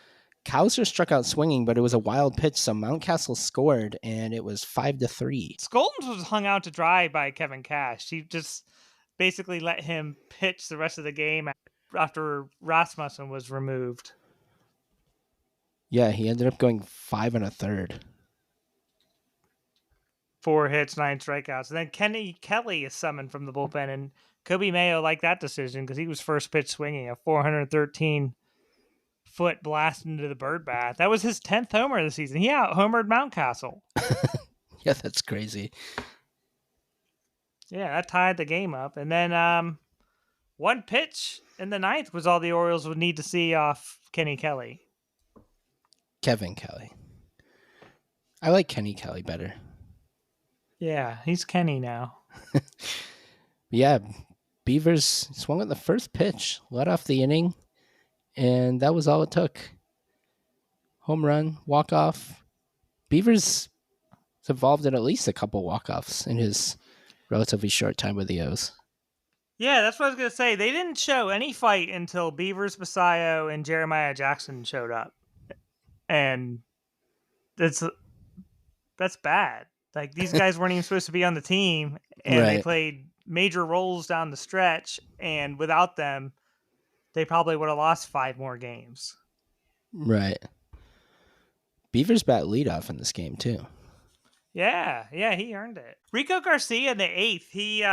Cowser struck out swinging, but it was a wild pitch, so Mountcastle scored, and it was 5-3. Skoltens was hung out to dry by Kevin Cash. He just basically let him pitch the rest of the game after Rasmussen was removed. Yeah, he ended up going 5 1/3. 4 hits, 9 strikeouts. And then Kenny Kelly is summoned from the bullpen, and Kobe Mayo liked that decision because he was first pitch swinging a 413-foot blast into the bird bath. That was his 10th homer of the season. He out-homered Mountcastle. Yeah, that's crazy. Yeah, that tied the game up. And then one pitch in the 9th was all the Orioles would need to see off Kenny Kelly. Kevin Kelly. I like Kenny Kelly better. Yeah, he's Kenny now. Yeah, Beavers swung at the first pitch, led off the inning, and that was all it took. Home run, walk-off. Beavers involved in at least a couple walk-offs in his relatively short time with the O's. Yeah, that's what I was going to say. They didn't show any fight until Beavers, Basayo, and Jeremiah Jackson showed up. And that's bad. Like, these guys weren't even supposed to be on the team, and they played major roles down the stretch, and without them, they probably would have lost 5 more games. Right. Beavers bat leadoff in this game, too. Yeah, he earned it. Rico Garcia in the 8th, he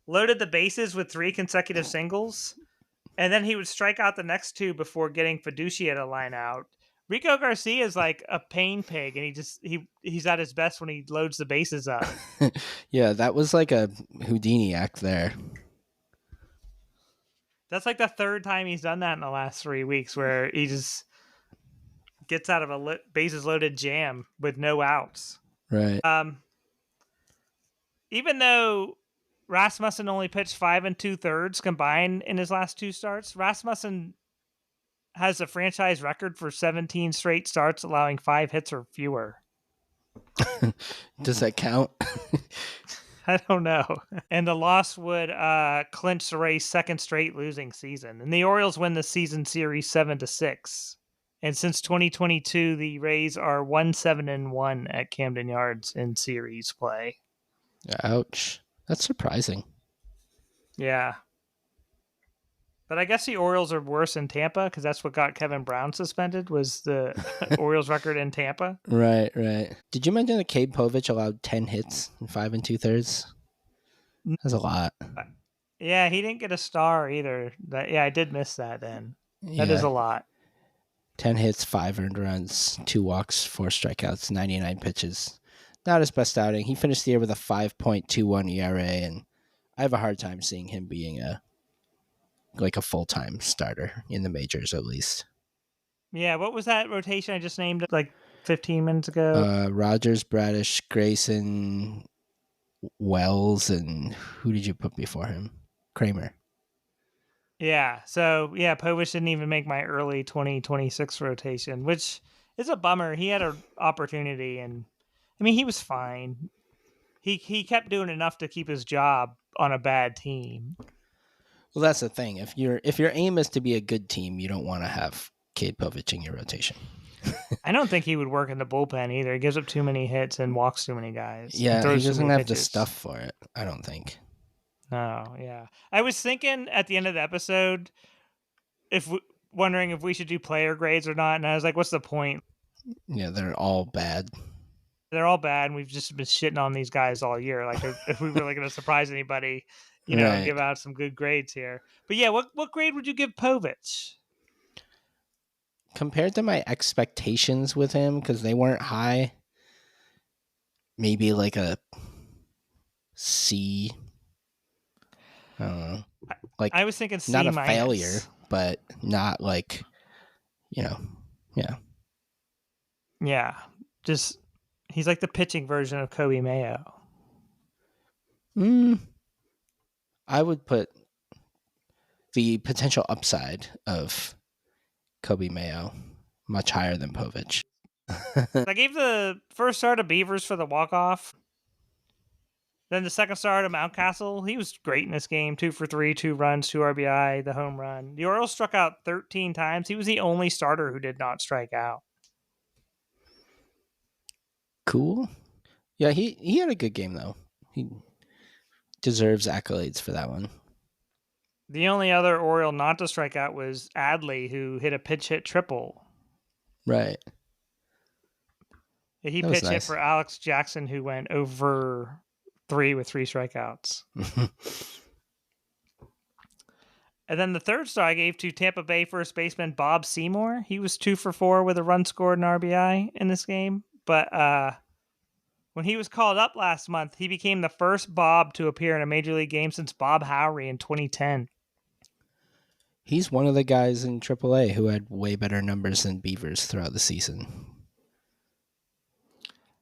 loaded the bases with 3 consecutive singles, and then he would strike out the next 2 before getting Fiducia to line out. Rico Garcia is like a pain pig, and he's at his best when he loads the bases up. Yeah, that was like a Houdini act there. That's like the 3rd time he's done that in the last 3 weeks, where he just gets out of a bases loaded jam with no outs. Right. Even though Rasmussen only pitched 5 2/3 combined in his last 2 starts, Rasmussen has a franchise record for 17 straight starts allowing 5 hits or fewer. Does that count? I don't know. And the loss would clinch the Rays' 2nd straight losing season. And the Orioles win the season series 7-6. And since 2022, the Rays are 1-7-1 at Camden Yards in series play. Ouch. That's surprising. Yeah. But I guess the Orioles are worse in Tampa because that's what got Kevin Brown suspended, was the Orioles record in Tampa. Right. Did you mention that Cade Povich allowed 10 hits in 5 2/3? That's a lot. Yeah, he didn't get a star either. I did miss that then. That is a lot. 10 hits, 5 earned runs, 2 walks, 4 strikeouts, 99 pitches. not his best outing. He finished the year with a 5.21 ERA, and I have a hard time seeing him being a full-time starter in the majors, at least. Yeah, what was that rotation I just named like 15 minutes ago? Rogers, Bradish, Grayson, Wells, and who did you put before him? Kramer. Yeah, so yeah, Povich didn't even make my early 2026 rotation, which is a bummer. He had an opportunity, and I mean, he was fine. He kept doing enough to keep his job on a bad team. Well, that's the thing. If your aim is to be a good team, you don't want to have Cade Povich in your rotation. I don't think he would work in the bullpen either. He gives up too many hits and walks too many guys and Yeah, he throws too doesn't many have the pitches. stuff for it, I don't think. No, yeah. I was thinking at the end of the episode, wondering if we should do player grades or not, and I was like, what's the point? Yeah, they're all bad. They're all bad, and we've just been shitting on these guys all year. Like, if we really going to surprise anybody, Right. give out some good grades here. But yeah, what grade would you give Povich? Compared to my expectations with him, because they weren't high, maybe like a C. I don't know. Like, I was thinking C not a minus. failure, but not like, yeah. Yeah, just he's like the pitching version of Kobe Mayo. I would put the potential upside of Kobe Mayo much higher than Povich. I gave the first star to Beavers for the walk-off. Then the second star to Mountcastle. He was great in this game. 2 for 3, 2 runs, 2 RBI, the home run. The Orioles struck out 13 times. He was the only starter who did not strike out. Cool. Yeah, he had a good game, though. He deserves accolades for that one. The only other Oriole not to strike out was Adley, who hit a pitch hit triple. Right. He pitch hit for Alex Jackson, who went over 3 with 3 strikeouts. And then the third star I gave to Tampa Bay first baseman Bob Seymour. He was 2 for 4 with a run scored and RBI in this game. But when he was called up last month, he became the first Bob to appear in a major league game since Bob Howry in 2010. He's one of the guys in AAA who had way better numbers than Beavers throughout the season.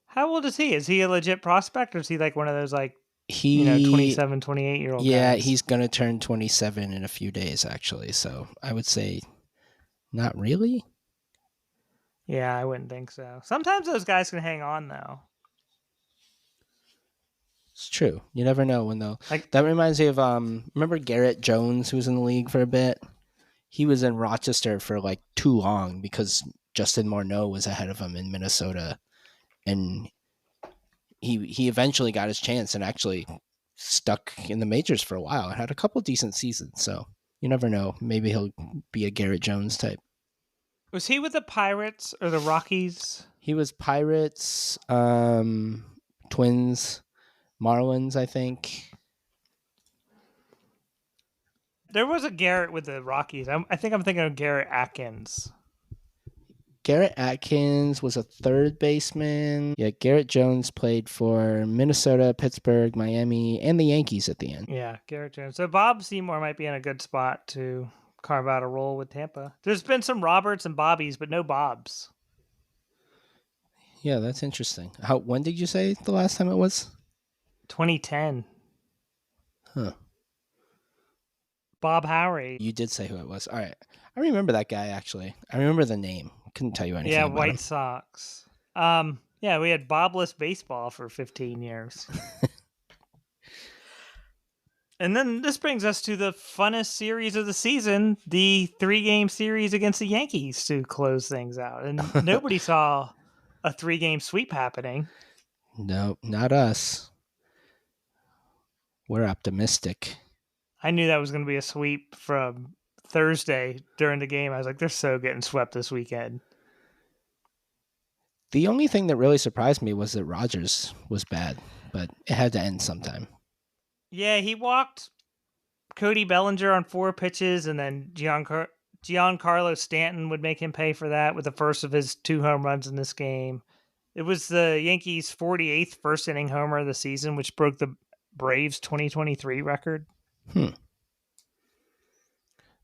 How old is he? Is he a legit prospect, or is he like one of those 27, 28-year-old guys? Yeah, he's going to turn 27 in a few days, actually. So I would say not really. Yeah, I wouldn't think so. Sometimes those guys can hang on, though. It's true. You never know when they'll. That reminds me of remember Garrett Jones, who was in the league for a bit? He was in Rochester for like too long because Justin Morneau was ahead of him in Minnesota, and he eventually got his chance and actually stuck in the majors for a while and had a couple decent seasons. So you never know. Maybe he'll be a Garrett Jones type. Was he with the Pirates or the Rockies? He was Pirates, Twins, Marlins, I think. There was a Garrett with the Rockies. I think I'm thinking of Garrett Atkins. Garrett Atkins was a third baseman. Yeah, Garrett Jones played for Minnesota, Pittsburgh, Miami, and the Yankees at the end. Yeah, Garrett Jones. So Bob Seymour might be in a good spot to carve out a role with Tampa. There's been some Roberts and Bobbies, but no Bobs. Yeah, that's interesting. When did you say the last time it was? 2010. Huh. Bob Howry. You did say who it was. All right. I remember that guy, actually. I remember the name. Couldn't tell you anything about White him. Sox. Yeah, we had Bobless baseball for 15 years. And then this brings us to the funnest series of the season, the 3-game series against the Yankees to close things out. And nobody saw a 3-game sweep happening. No, not us. We're optimistic. I knew that was going to be a sweep from Thursday during the game. I was like, they're so getting swept this weekend. The only thing that really surprised me was that Rogers was bad, but it had to end sometime. Yeah, he walked Cody Bellinger on 4 pitches, and then Giancarlo Stanton would make him pay for that with the first of his 2 home runs in this game. It was the Yankees' 48th first inning homer of the season, which broke the Braves' 2023 record. Hmm.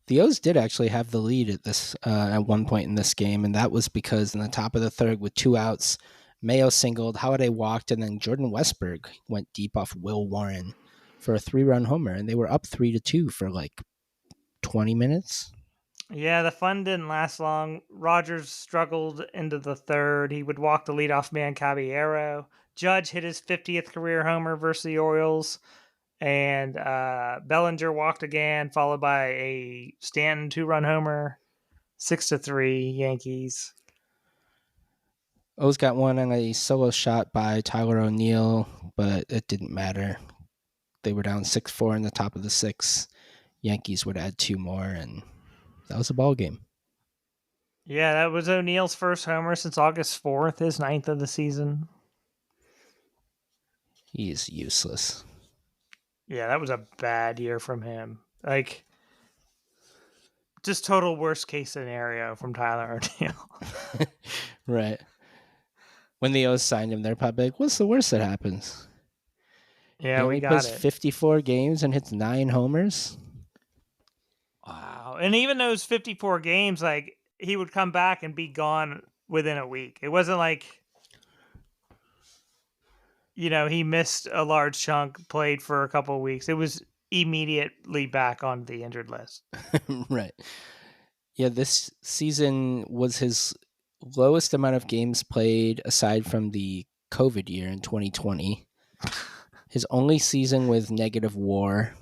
The O's did actually have the lead at one point in this game, and that was because in the top of the third with 2 outs, Mayo singled, Halladay walked, and then Jordan Westberg went deep off Will Warren for a 3-run homer, and they were up 3-2 for like 20 minutes. Yeah, the fun didn't last long. Rogers struggled into the third. He would walk the leadoff man Caballero. Judge hit his 50th career homer versus the Orioles. And Bellinger walked again, followed by a Stanton 2-run homer. 6-3 Yankees. O's got one on a solo shot by Tyler O'Neill, but it didn't matter. They were down 6-4 in the top of the 6th. Yankees would add 2 more, and that was a ball game. Yeah, that was O'Neill's first homer since August 4th, his 9th of the season. He is useless. Yeah, that was a bad year from him. Like, just total worst case scenario from Tyler O'Neill. Right. When the O's signed him, they're probably like, what's the worst that happens? Yeah, He we only got plays it. 54 games and hits 9 homers. Wow. And even those 54 games, like, he would come back and be gone within a week. It wasn't like, he missed a large chunk, played for a couple of weeks. It was immediately back on the injured list. Right. Yeah, this season was his lowest amount of games played aside from the COVID year in 2020. His only season with negative WAR.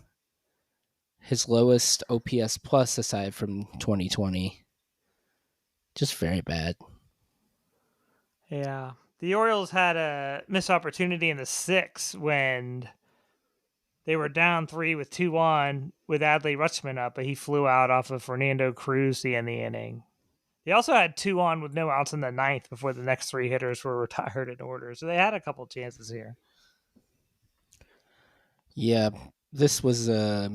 His lowest OPS plus aside from 2020. Just very bad. Yeah. The Orioles had a missed opportunity in the 6th when they were down 3 with 2 on with Adley Rutschman up, but he flew out off of Fernando Cruz to end the inning. They also had 2 on with no outs in the 9th before the next 3 hitters were retired in order. So they had a couple chances here. Yeah, this was a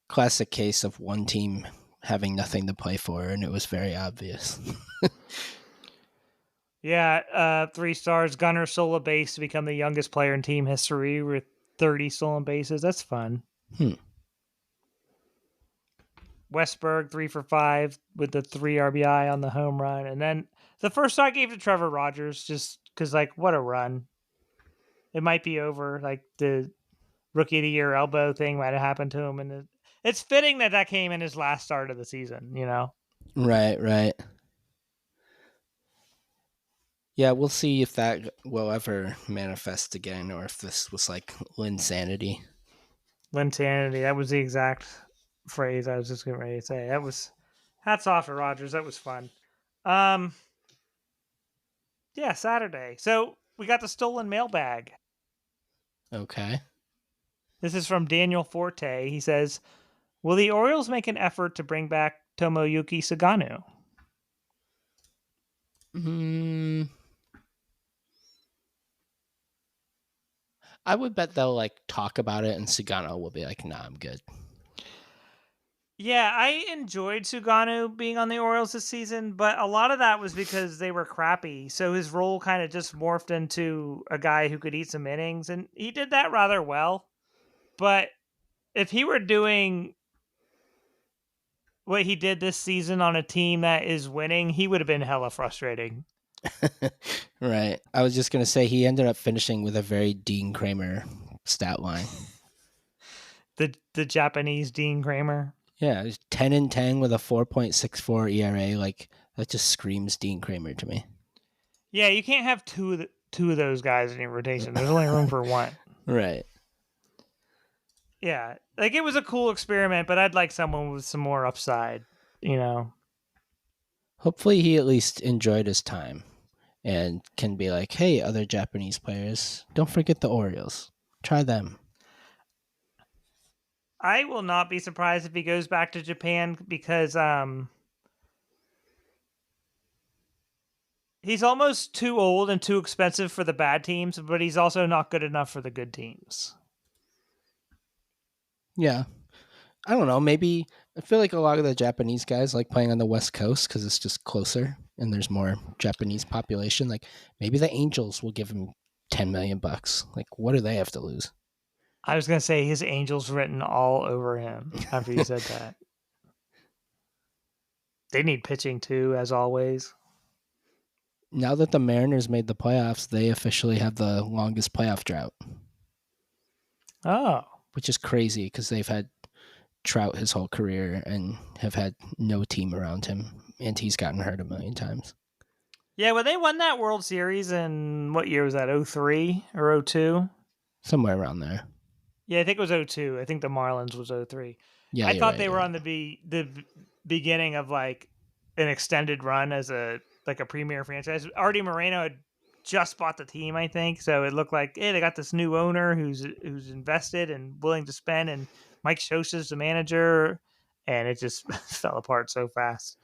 classic case of one team having nothing to play for, and it was very obvious. Yeah, 3 stars. Gunnar stole a base to become the youngest player in team history with 30 stolen bases. That's fun. Westberg 3 for 5 with the 3 RBI on the home run, and then the first I gave to Trevor Rogers just because, like, what a run! It might be over. Like, the rookie of the year elbow thing might have happened to him, and it's fitting that came in his last start of the season. Right. Yeah, we'll see if that will ever manifest again or if this was like Linsanity. Linsanity. That was the exact phrase I was just getting ready to say. That was hats off to Rogers. That was fun. Yeah, Saturday. So we got the stolen mailbag. Okay. This is from Daniel Forte. He says, will the Orioles make an effort to bring back Tomoyuki Sagano? I would bet they'll like talk about it and Sugano will be like, nah, I'm good. Yeah, I enjoyed Sugano being on the Orioles this season, but a lot of that was because they were crappy. So his role kind of just morphed into a guy who could eat some innings, and he did that rather well. But if he were doing what he did this season on a team that is winning, he would have been hella frustrating. Right. I was just going to say he ended up finishing with a very Dean Kramer stat line. The Japanese Dean Kramer. Yeah, he's 10-10 with a 4.64 ERA. Like, that just screams Dean Kramer to me. Yeah, you can't have two of those guys in your rotation. There's only room for one. Right. Yeah, like it was a cool experiment, but I'd like someone with some more upside, Hopefully he at least enjoyed his time and can be like, hey, other Japanese players, don't forget the Orioles. Try them. I will not be surprised if he goes back to Japan because he's almost too old and too expensive for the bad teams, but he's also not good enough for the good teams. Yeah. I don't know. Maybe I feel like a lot of the Japanese guys like playing on the West Coast because it's just closer. and there's more Japanese population, like maybe the Angels will give him $10 million. Like, what do they have to lose? I was gonna say his Angels written all over him after you said that. They need pitching too, as always. Now that the Mariners made the playoffs, they officially have the longest playoff drought, Oh. which is crazy because they've had Trout his whole career and have had no team around him, and he's gotten hurt a million times. Yeah, when they won that World Series in what year was that? 03 or 02? Somewhere around there. Yeah, I think it was 02. I think the Marlins was 03. Yeah, I you're thought right. they were Right. on the beginning of like an extended run as a premier franchise. Artie Moreno had just bought the team, I think, so it looked like they got this new owner who's invested and willing to spend, and Mike Scioscia's the manager, and it just fell apart so fast.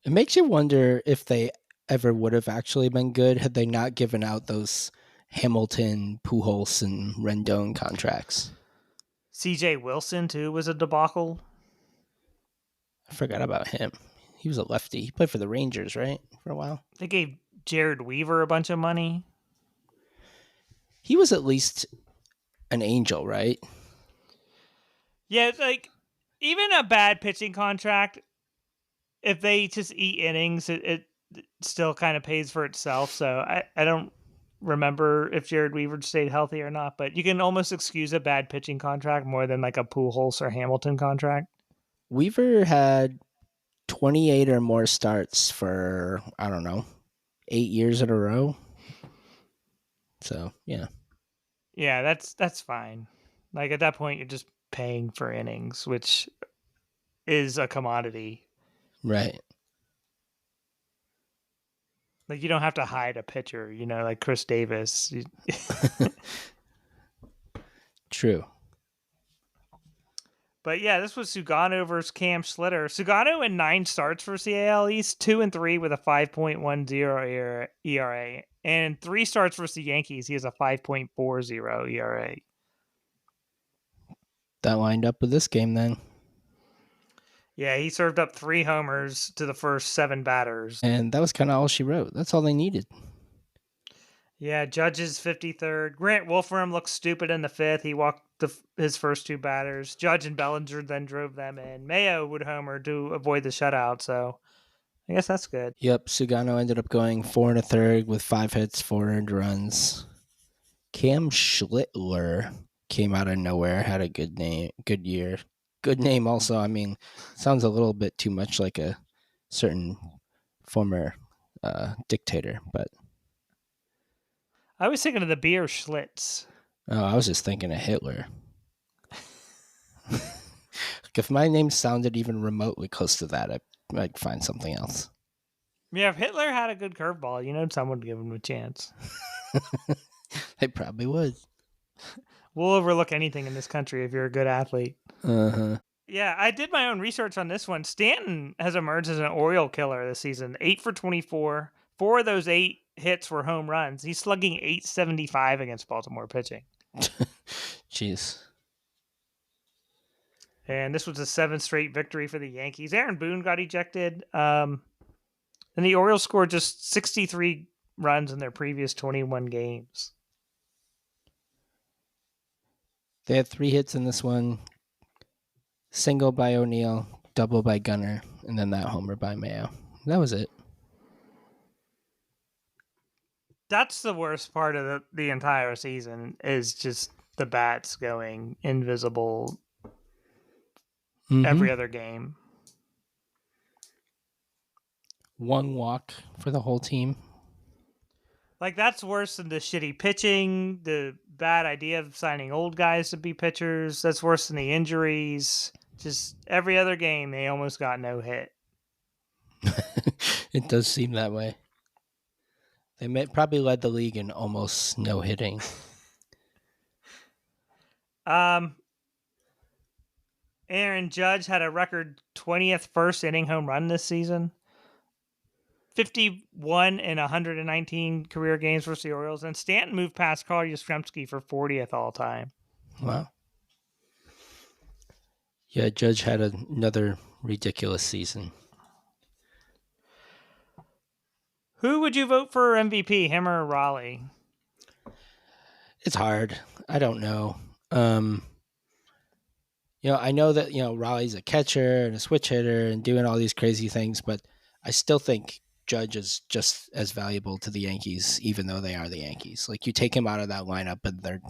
It makes you wonder if they ever would have actually been good had they not given out those Hamilton, Pujols, and Rendon contracts. C.J. Wilson too was a debacle. I forgot about him. He was a lefty. He played for the Rangers, right? For a while. They gave Jared Weaver a bunch of money. He was at least an Angel, right? Yeah, it's like even a bad pitching contract, if they just eat innings, it still kind of pays for itself. So I don't remember if Jared Weaver stayed healthy or not, but you can almost excuse a bad pitching contract more than like a Pujols or Hamilton contract. Weaver had 28 or more starts for, I don't know, 8 years in a row. So, yeah. Yeah, that's fine. Like at that point, you're just paying for innings, which is a commodity. Right. Like you don't have to hide a pitcher, like Chris Davis. True. But yeah, this was Sugano versus Cam Schlitter. Sugano in 9 starts for CAL East, 2-3 with a 5.10 ERA, and 3 starts versus the Yankees. He has a 5.40 ERA. That lined up with this game then. Yeah, he served up 3 homers to the first 7 batters. And that was kind of all she wrote. That's all they needed. Yeah, Judge's 53rd. Grant Wolfram looked stupid in the 5th. He walked his first 2 batters. Judge and Bellinger then drove them in. Mayo would homer to avoid the shutout, so I guess that's good. Yep, Sugano ended up going 4 1/3 with 5 hits, 4 earned runs. Cam Schlittler came out of nowhere, had a good year. Good name also. I mean, sounds a little bit too much like a certain former dictator, but I was thinking of the beer Schlitz. oh, I was just thinking of Hitler. If my name sounded even remotely close to that, I'd find something else. Yeah, if Hitler had a good curveball, someone would give him a chance. They probably would. We'll overlook anything in this country if you're a good athlete. Uh-huh. Yeah, I did my own research on this one. Stanton has emerged as an Oriole killer this season. 8 for 24. 4 of those 8 hits were home runs. He's slugging .875 against Baltimore pitching. Jeez. And this was a 7th straight victory for the Yankees. Aaron Boone got ejected. And the Orioles scored just 63 runs in their previous 21 games. They had 3 hits in this one. Single by O'Neill, double by Gunnar, and then that homer by Mayo. That was it. That's the worst part of the entire season is just the bats going invisible every other game. 1 walk for the whole team. Like, that's worse than the shitty pitching, the bad idea of signing old guys to be pitchers. That's worse than the injuries. Just every other game, they almost got no hit. It does seem that way. They probably led the league in almost no hitting. Aaron Judge had a record 20th first inning home run this season. 51 in 119 career games versus the Orioles. And Stanton moved past Carl Yastrzemski for 40th all time. Wow. Yeah, Judge had another ridiculous season. Who would you vote for MVP, him or Raleigh? It's hard. I don't know. Um, I know that, Raleigh's a catcher and a switch hitter and doing all these crazy things, but I still think Judge is just as valuable to the Yankees, even though they are the Yankees. Like, you take him out of that lineup and they're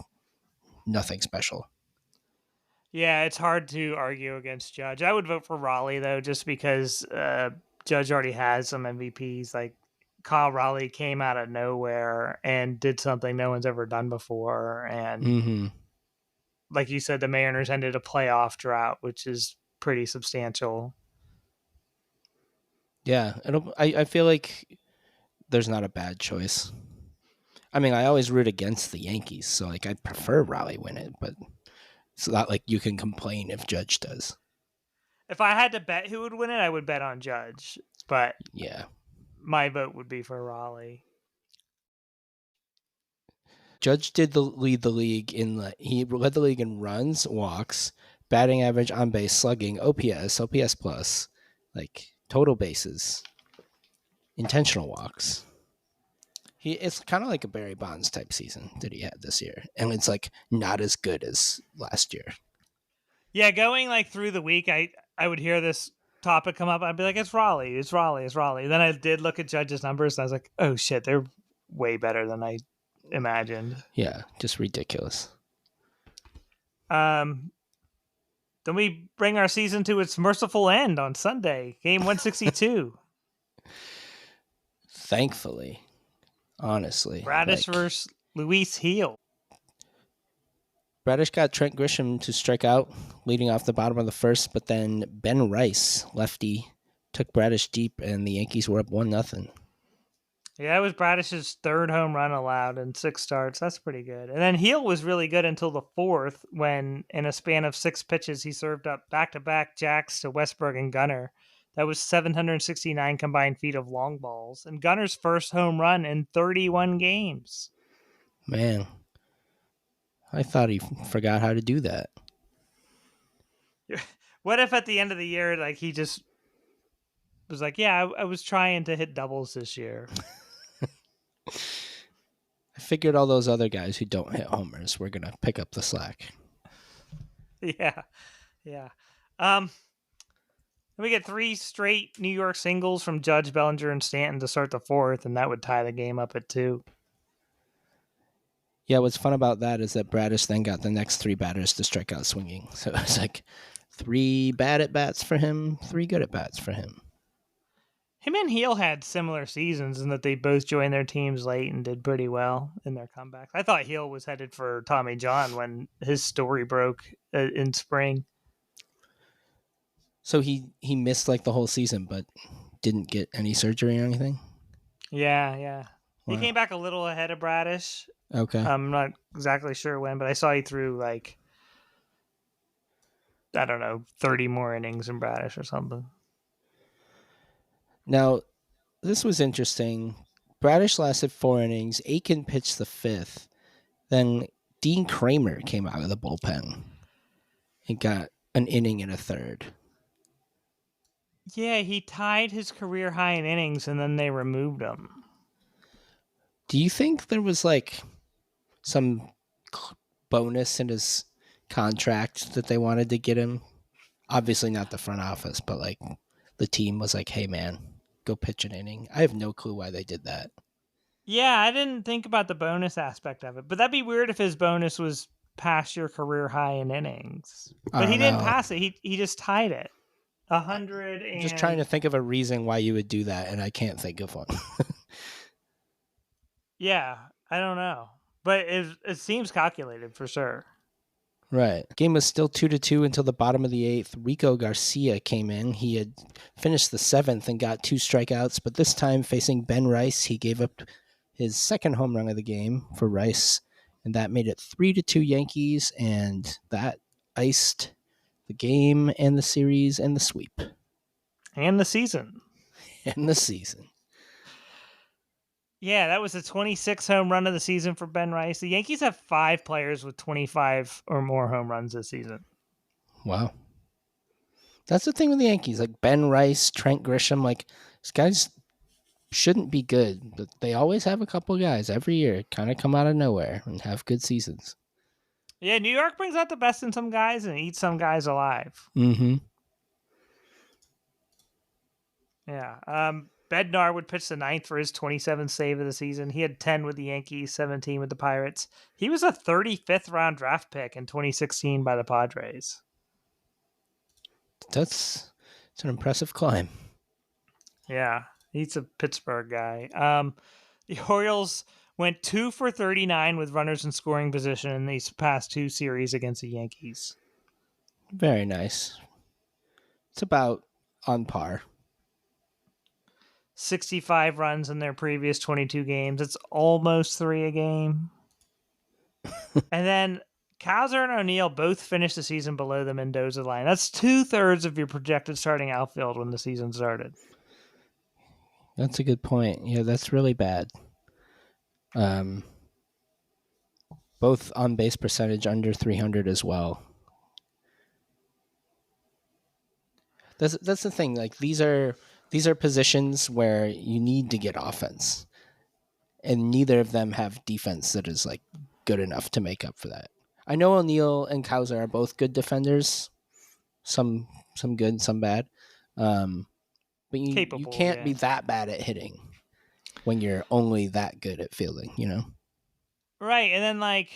nothing special. Yeah, it's hard to argue against Judge. I would vote for Raleigh though, just because Judge already has some MVPs. Like Kyle Raleigh came out of nowhere and did something no one's ever done before, and Mm-hmm. like you said, the Mariners ended a playoff drought, which is pretty substantial. Yeah, I feel like there's not a bad choice. I mean, I always root against the Yankees, so like I prefer Raleigh win it, but it's not like you can complain if Judge does. If I had to bet who would win it, I would bet on Judge, but Yeah. my vote would be for Raleigh. Judge did lead the league he led the league in runs, walks, batting average, on base, slugging, OPS plus, like total bases, intentional walks. It's kind of like a Barry Bonds type season that he had this year, and it's like not as good as last year. Yeah, going like through the week, I would hear this topic come up. I'd be like, it's Raleigh, it's Raleigh, it's Raleigh. Then I did look at Judge's numbers, and I was like, oh shit, they're way better than I imagined. Yeah, just ridiculous. Um, then we bring our season to its merciful end on Sunday, game 162. Thankfully, honestly, Bradish versus Luis Heel. Bradish got Trent Grisham to strike out, leading off the bottom of the first, but then Ben Rice, lefty, took Bradish deep, and the Yankees were up 1-0. Yeah, that was Bradish's third home run allowed in 6 starts. That's pretty good. And then Heel was really good until the 4th, when in a span of 6 pitches, he served up back-to-back jacks to Westberg and Gunnar. That was 769 combined feet of long balls, and Gunner's first home run in 31 games. Man, I thought he forgot how to do that. What if at the end of the year, like, he just was like, yeah, I was trying to hit doubles this year. I figured all those other guys who don't hit homers were going to pick up the slack. Yeah. We get 3 straight New York singles from Judge, Bellinger, and Stanton to start the 4th, and that would tie the game up at 2. Yeah, what's fun about that is that Bradish then got the next 3 batters to strike out swinging. So it's like 3 bad at bats for him, 3 good at bats for him. Him and Heel had similar seasons in that they both joined their teams late and did pretty well in their comebacks. I thought Heel was headed for Tommy John when his story broke in spring. So he missed like the whole season, but didn't get any surgery or anything? Yeah. Wow. He came back a little ahead of Bradish. Okay. I'm not exactly sure when, but I saw he threw like, I don't know, 30 more innings in Bradish or something. Now, this was interesting. Bradish lasted 4 innings. Aiken pitched the 5th. Then Dean Kramer came out of the bullpen and got an inning and a third. Yeah, he tied his career high in innings, and then they removed him. Do you think there was like some bonus in his contract that they wanted to get him? Obviously not the front office, but like the team was like, hey man, go pitch an inning. I have no clue why they did that. Yeah, I didn't think about the bonus aspect of it, but that'd be weird if his bonus was past your career high in innings. But he didn't pass it. He just tied it. 100 and... I'm just trying to think of a reason why you would do that, and I can't think of one. Yeah, I don't know. But it seems calculated for sure. Right. Game was still 2-2 until the bottom of the 8th. Rico Garcia came in. He had finished the 7th and got 2 strikeouts, but this time facing Ben Rice, he gave up his second home run of the game for Rice, and that made it 3-2 Yankees, and that iced the game and the series and the sweep. And the season. And the season. Yeah, that was the 26th home run of the season for Ben Rice. The Yankees have 5 players with 25 or more home runs this season. Wow. That's the thing with the Yankees. Like Ben Rice, Trent Grisham, like these guys shouldn't be good, but they always have a couple guys every year kind of come out of nowhere and have good seasons. Yeah, New York brings out the best in some guys and eats some guys alive. Mm-hmm. Yeah. Bednar would pitch the ninth for his 27th save of the season. He had 10 with the Yankees, 17 with the Pirates. He was a 35th round draft pick in 2016 by the Padres. It's an impressive climb. Yeah, he's a Pittsburgh guy. The Orioles went 2 for 39 with runners in scoring position in these past two series against the Yankees. Very nice. It's about on par. 65 runs in their previous 22 games. It's almost 3 a game. And then Kowser and O'Neill both finished the season below the Mendoza line. That's 2/3 of your projected starting outfield when the season started. That's a good point. Yeah, that's really bad. Um, both on base percentage under 300 as well. That's the thing. Like these are positions where you need to get offense, and neither of them have defense that is like good enough to make up for that. I know O'Neill and Kowser are both good defenders. Some some good, some bad. Um, but you Capable, can't be yeah. that bad at hitting when you're only that good at fielding. You know. Right, and then like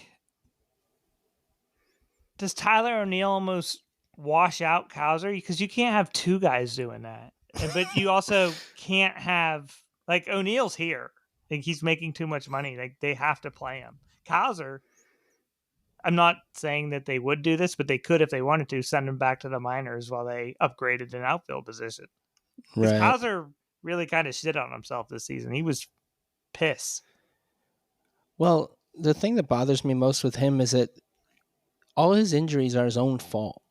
does Tyler O'Neill almost wash out Kowser? Because you can't have two guys doing that. But you also can't have like O'Neill's here. Like he's making too much money. Like they have to play him. Kowser, I'm not saying that they would do this, but they could if they wanted to send him back to the minors while they upgraded an outfield position. Because Right. Kowser really kind of shit on himself this season. He was pissed. Well, the thing that bothers me most with him is that all his injuries are his own fault.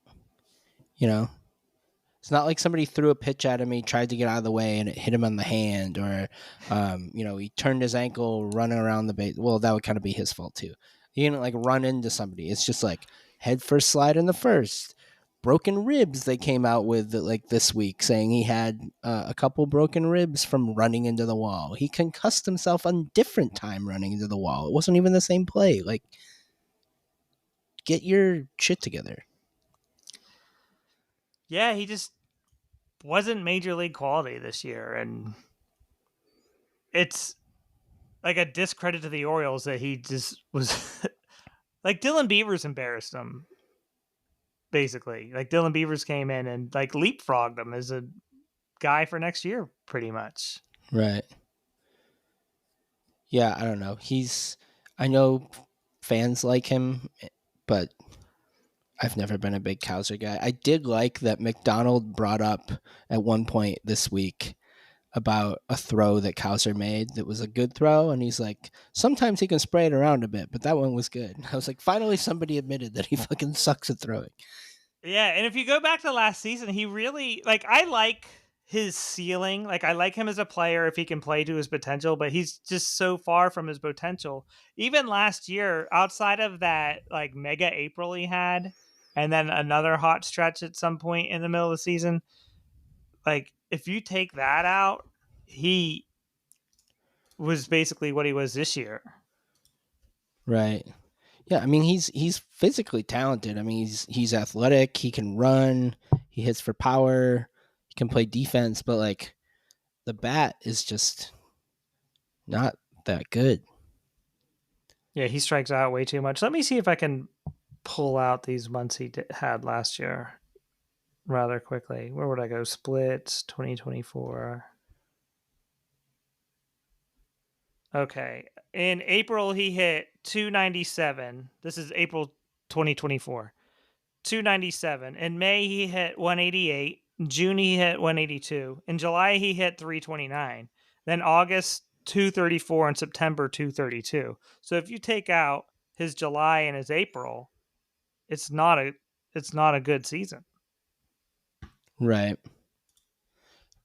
You know, it's not like somebody threw a pitch at him, he tried to get out of the way, and it hit him on the hand, or, he turned his ankle running around the base. Well, that would kind of be his fault too. He didn't like run into somebody. It's just like head first slide in the first. Broken ribs they came out with like this week, saying he had a couple broken ribs from running into the wall. He concussed himself a different time running into the wall. It wasn't even the same play. Like, get your shit together. Yeah, he just wasn't major league quality this year. And it's like a discredit to the Orioles that he just was like Dylan Beavers embarrassed him basically. Like Dylan Beavers came in and like leapfrogged him as a guy for next year pretty much. Right. Yeah, I don't know. I know fans like him, but I've never been a big Kowser guy. I did like that McDonald brought up at one point this week about a throw that Kowser made that was a good throw, and he's like, sometimes he can spray it around a bit, but that one was good. I was like, finally somebody admitted that he fucking sucks at throwing. Yeah, and if you go back to last season, he really like I like his ceiling. Like I like him as a player if he can play to his potential, but he's just so far from his potential. Even last year, outside of that like mega April he had, and then another hot stretch at some point in the middle of the season, like if you take that out, he was basically what he was this year. Right. Yeah, I mean he's physically talented. I mean he's athletic, he can run, he hits for power, he can play defense, but like the bat is just not that good. Yeah, he strikes out way too much. Let me see if I can pull out these months he had last year rather quickly. Where would I go? Splits 2024. Okay. In April, he hit 297. This is April 2024. 297. In May, he hit 188. In June, he hit 182. In July, he hit 329. Then August, 234. And September, 232. So if you take out his July and his April, it's not a good season. Right.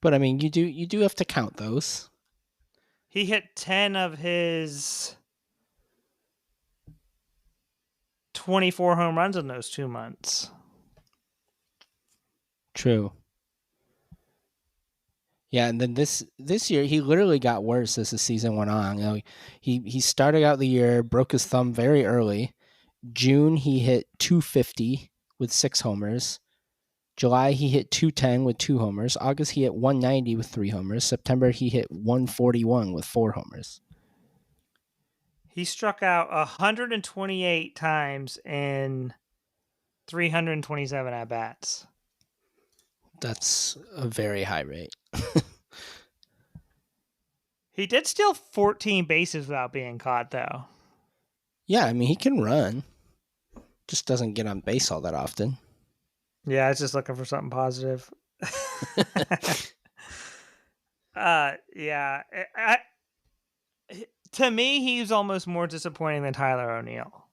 But I mean you do have to count those. He hit 10 of his 24 home runs in those 2 months. True. Yeah, and then this year he literally got worse as the season went on. He started out the year, broke his thumb very early. June he hit 250 with 6 homers. July he hit 210 with 2 homers. August he hit 190 with 3 homers. September he hit 141 with 4 homers. He struck out 128 times in 327 at bats. That's a very high rate. He did steal 14 bases without being caught, though. Yeah, I mean he can run, just doesn't get on base all that often. Yeah, I was just looking for something positive. Yeah. To me, he's almost more disappointing than Tyler O'Neill.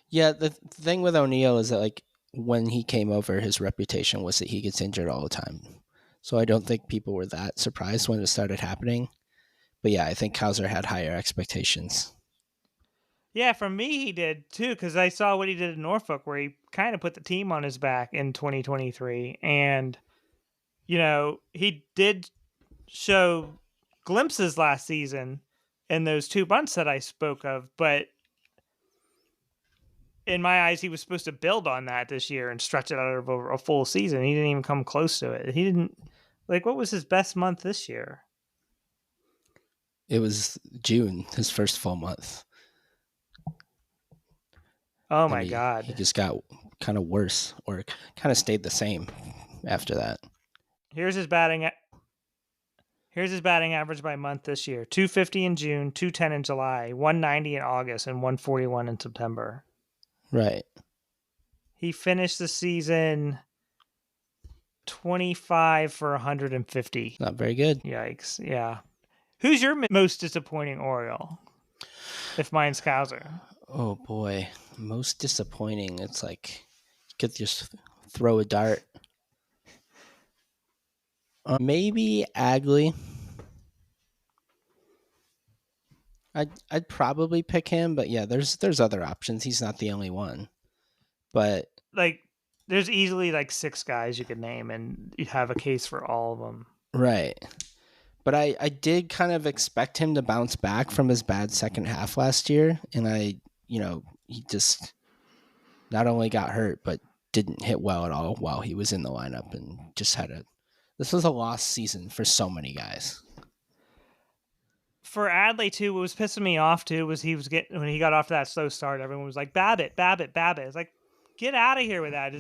Yeah, the thing with O'Neill is that like when he came over, his reputation was that he gets injured all the time. So I don't think people were that surprised when it started happening. But yeah, I think Hauser had higher expectations. Yeah, for me, he did too, because I saw what he did in Norfolk, where he kind of put the team on his back in 2023. And, he did show glimpses last season in those 2 months that I spoke of. But in my eyes, he was supposed to build on that this year and stretch it out over a full season. He didn't even come close to it. He didn't, what was his best month this year? It was June, his first full month. Oh And my he God. just got kind of worse or kind of stayed the same after that. Here's his batting average by month this year: 250 in June, 210 in July, 190 in August, and 141 in September. Right. He finished the season 25 for 150. Not very good. Yikes. Yeah. Who's your most disappointing Oriole? If mine's Scouser. Oh boy, most disappointing. It's like you could just throw a dart. Maybe Agley. I'd probably pick him, but yeah, there's other options. He's not the only one. But There's easily 6 guys you could name, and you have a case for all of them. right. But I did kind of expect him to bounce back from his bad second half last year, and he just not only got hurt but didn't hit well at all while he was in the lineup, and just this was a lost season for so many guys. For Adley too, what was pissing me off too was when he got off that slow start, everyone was like, Babbitt, Babbitt, Babbitt. It's like, get out of here with that.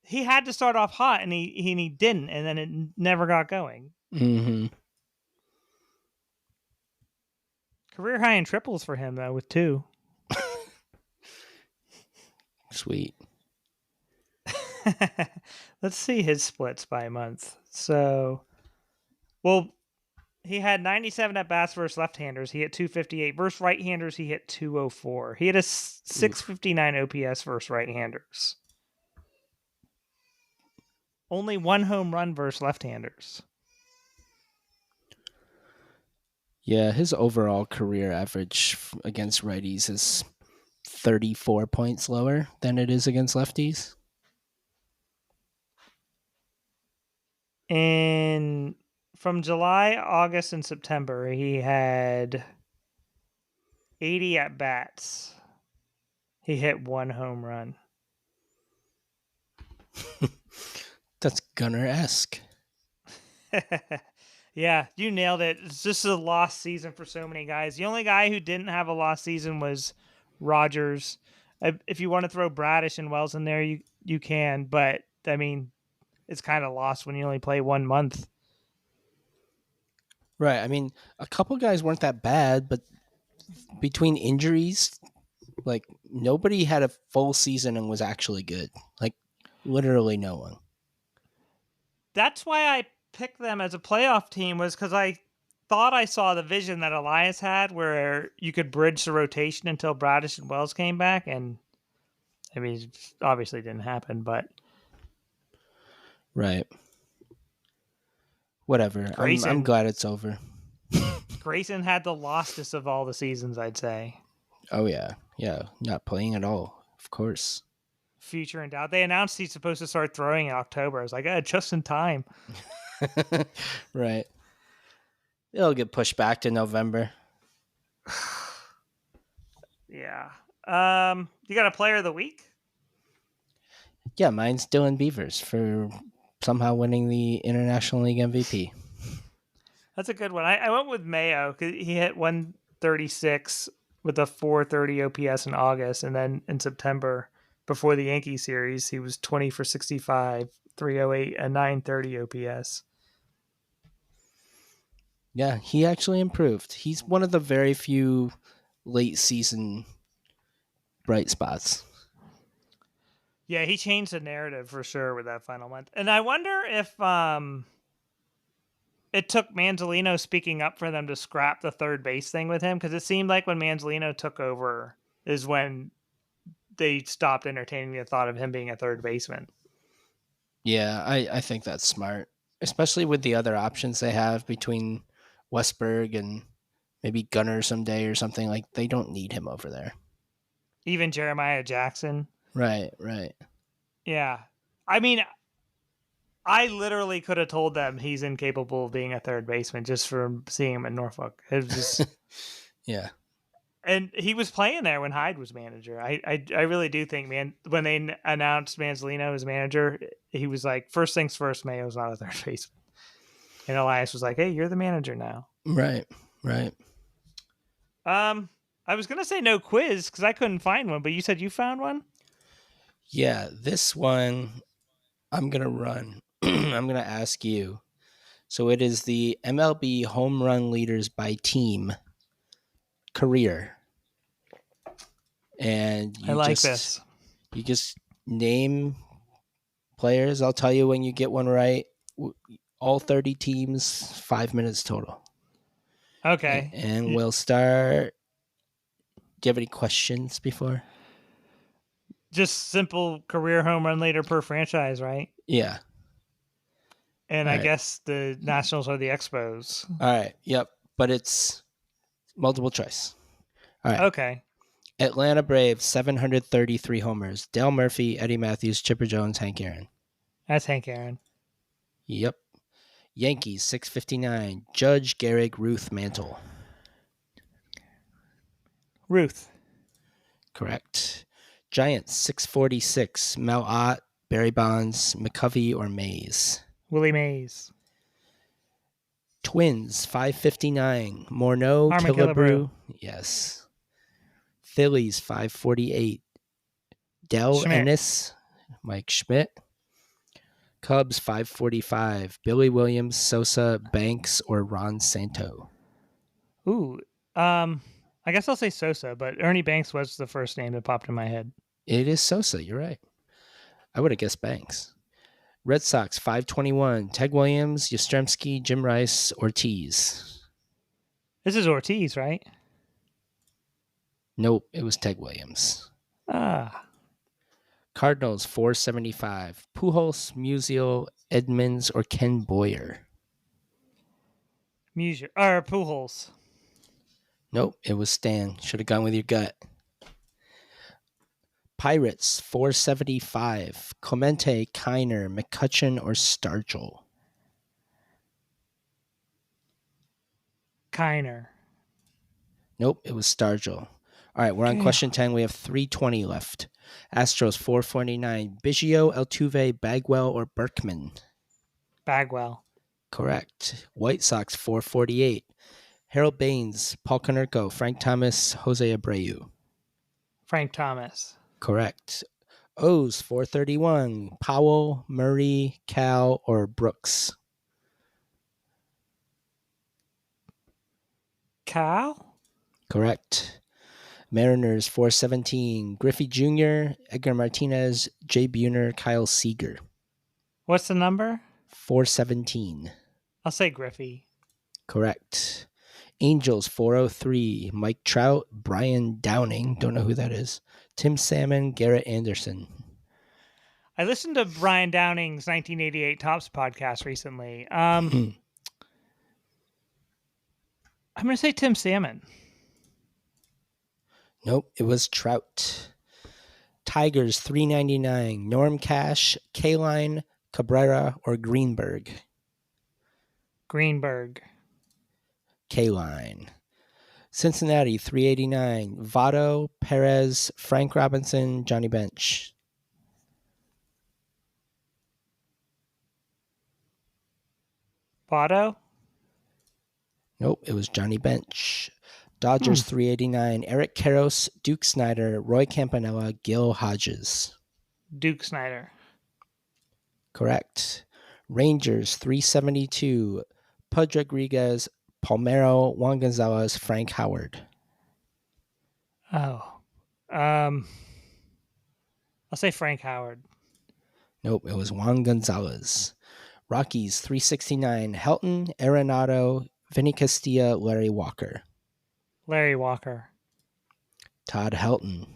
He had to start off hot, and he didn't, and then it never got going. Mm-hmm. Career high in triples for him though, with 2. Sweet. Let's see his splits by month. So, he had 97 at bats versus left-handers. He hit 258 versus right-handers. He hit 204. He had a 659 OPS versus right-handers. Only 1 home run versus left-handers. Yeah, his overall career average against righties is 34 points lower than it is against lefties. From July, August, and September, he had 80 at bats. He hit 1 home run. That's Gunner-esque. Yeah, you nailed it. It's just a lost season for so many guys. The only guy who didn't have a lost season was Rogers. If you want to throw Bradish and Wells in there, you can, but I mean, it's kind of lost when you only play 1 month. Right. I mean, a couple guys weren't that bad, but between injuries, nobody had a full season and was actually good. Literally no one. That's why I picked them as a playoff team, was because I thought I saw the vision that Elias had where you could bridge the rotation until Bradish and Wells came back, and I mean, it obviously didn't happen, but Right. Whatever. I'm glad it's over. Grayson had the lostest of all the seasons, I'd say. Oh yeah. Yeah. Not playing at all, of course. future in doubt. They announced he's supposed to start throwing in October. I was like, just in time. Right. It'll get pushed back to November. Yeah. You got a player of the week? Yeah, mine's Dylan Beavers for somehow winning the International League MVP. That's a good one. I went with Mayo because he hit 136 with a 430 OPS in August, and then in September, before the Yankee series, he was 20 for 65, 308, and 930 OPS. Yeah, he actually improved. He's one of the very few late season bright spots. Yeah, he changed the narrative for sure with that final month. And I wonder if it took Manzolino speaking up for them to scrap the third base thing with him, because it seemed like when Manzolino took over is when they stopped entertaining the thought of him being a third baseman. Yeah, I think that's smart, especially with the other options they have between Westberg and maybe Gunner someday or something. Like, they don't need him over there. Even Jeremiah Jackson. Right, right. Yeah. I mean, I literally could have told them he's incapable of being a third baseman just from seeing him in Norfolk. It was just, Yeah. and he was playing there when Hyde was manager. I really do think, man, when they announced Manzolino as manager, he was like, first things first, Mayo's not a third baseman. And Elias was like, hey, you're the manager now. Right, right. I was gonna say no quiz because I couldn't find one, but you said you found one. Yeah, this one I'm going to run. I'm going to ask you. So it is the MLB home run leaders by team career. And I like this. you just name players. I'll tell you when you get one right. All 30 teams, 5 minutes total. Okay. And we'll start. Do you have any questions before? Just simple career home run leader per franchise, right? Yeah. And All I right. guess the Nationals are the Expos. All right. Yep. But it's multiple choice. All right. Okay. Atlanta Braves, 733 homers. Dale Murphy, Eddie Matthews, Chipper Jones, Hank Aaron. That's Hank Aaron. Yep. Yankees, 659. Judge, Gehrig, Ruth, Mantle. Ruth. Correct. Giants, 646. Mel Ott, Barry Bonds, McCovey, or Mays. Willie Mays. Twins, 559. Morneau, Harmon Killebrew. Killebrew. Yes. Phillies, 548. Dell Schmidt. Ennis, Mike Schmidt. Cubs, 545. Billy Williams, Sosa, Banks, or Ron Santo. Ooh. I guess I'll say Sosa, but Ernie Banks was the first name that popped in my head. It is Sosa. You're right. I would have guessed Banks. Red Sox, 521. Ted Williams, Yastrzemski, Jim Rice, Ortiz. This is Ortiz, right? Nope, it was Ted Williams. Ah. Cardinals, 475. Pujols, Musial, Edmonds, or Ken Boyer. Pujols. Nope, it was Stan. Should have gone with your gut. Pirates, 475. Clemente, Kiner, McCutcheon, or Stargell. Kiner. Nope, it was Stargell. All right, we're on question 10. We have 320 left. Astros, 449. Biggio, Altuve, Bagwell, or Berkman. Bagwell. Correct. White Sox, 448. Harold Baines, Paul Konerko, Frank Thomas, Jose Abreu. Frank Thomas. Correct. O's, 431. Powell, Murray, Cal, or Brooks. Cal? Correct. Mariners, 417. Griffey Jr., Edgar Martinez, Jay Buhner, Kyle Seager. What's the number? 417. I'll say Griffey. Correct. Angels, 403. Mike Trout, Brian Downing, don't know who that is. Tim Salmon, Garrett Anderson. I listened to Brian Downing's 1988 Tops podcast recently. I'm going to say Tim Salmon. Nope, it was Trout. Tigers 399, Norm Cash, Kaline, Cabrera, or Greenberg? Greenberg. Kaline. Cincinnati 389, Votto, Perez, Frank Robinson, Johnny Bench. Votto. Nope, it was Johnny Bench. Dodgers 389, Eric Karros, Duke Snyder, Roy Campanella, Gil Hodges. Duke Snyder. Correct. Rangers 372, Pudge Rodriguez, Palmero, Juan Gonzalez, Frank Howard. Oh. I'll say Frank Howard. Nope, it was Juan Gonzalez. Rockies 369, Helton, Arenado, Vinny Castilla, Larry Walker. Larry Walker. Todd Helton.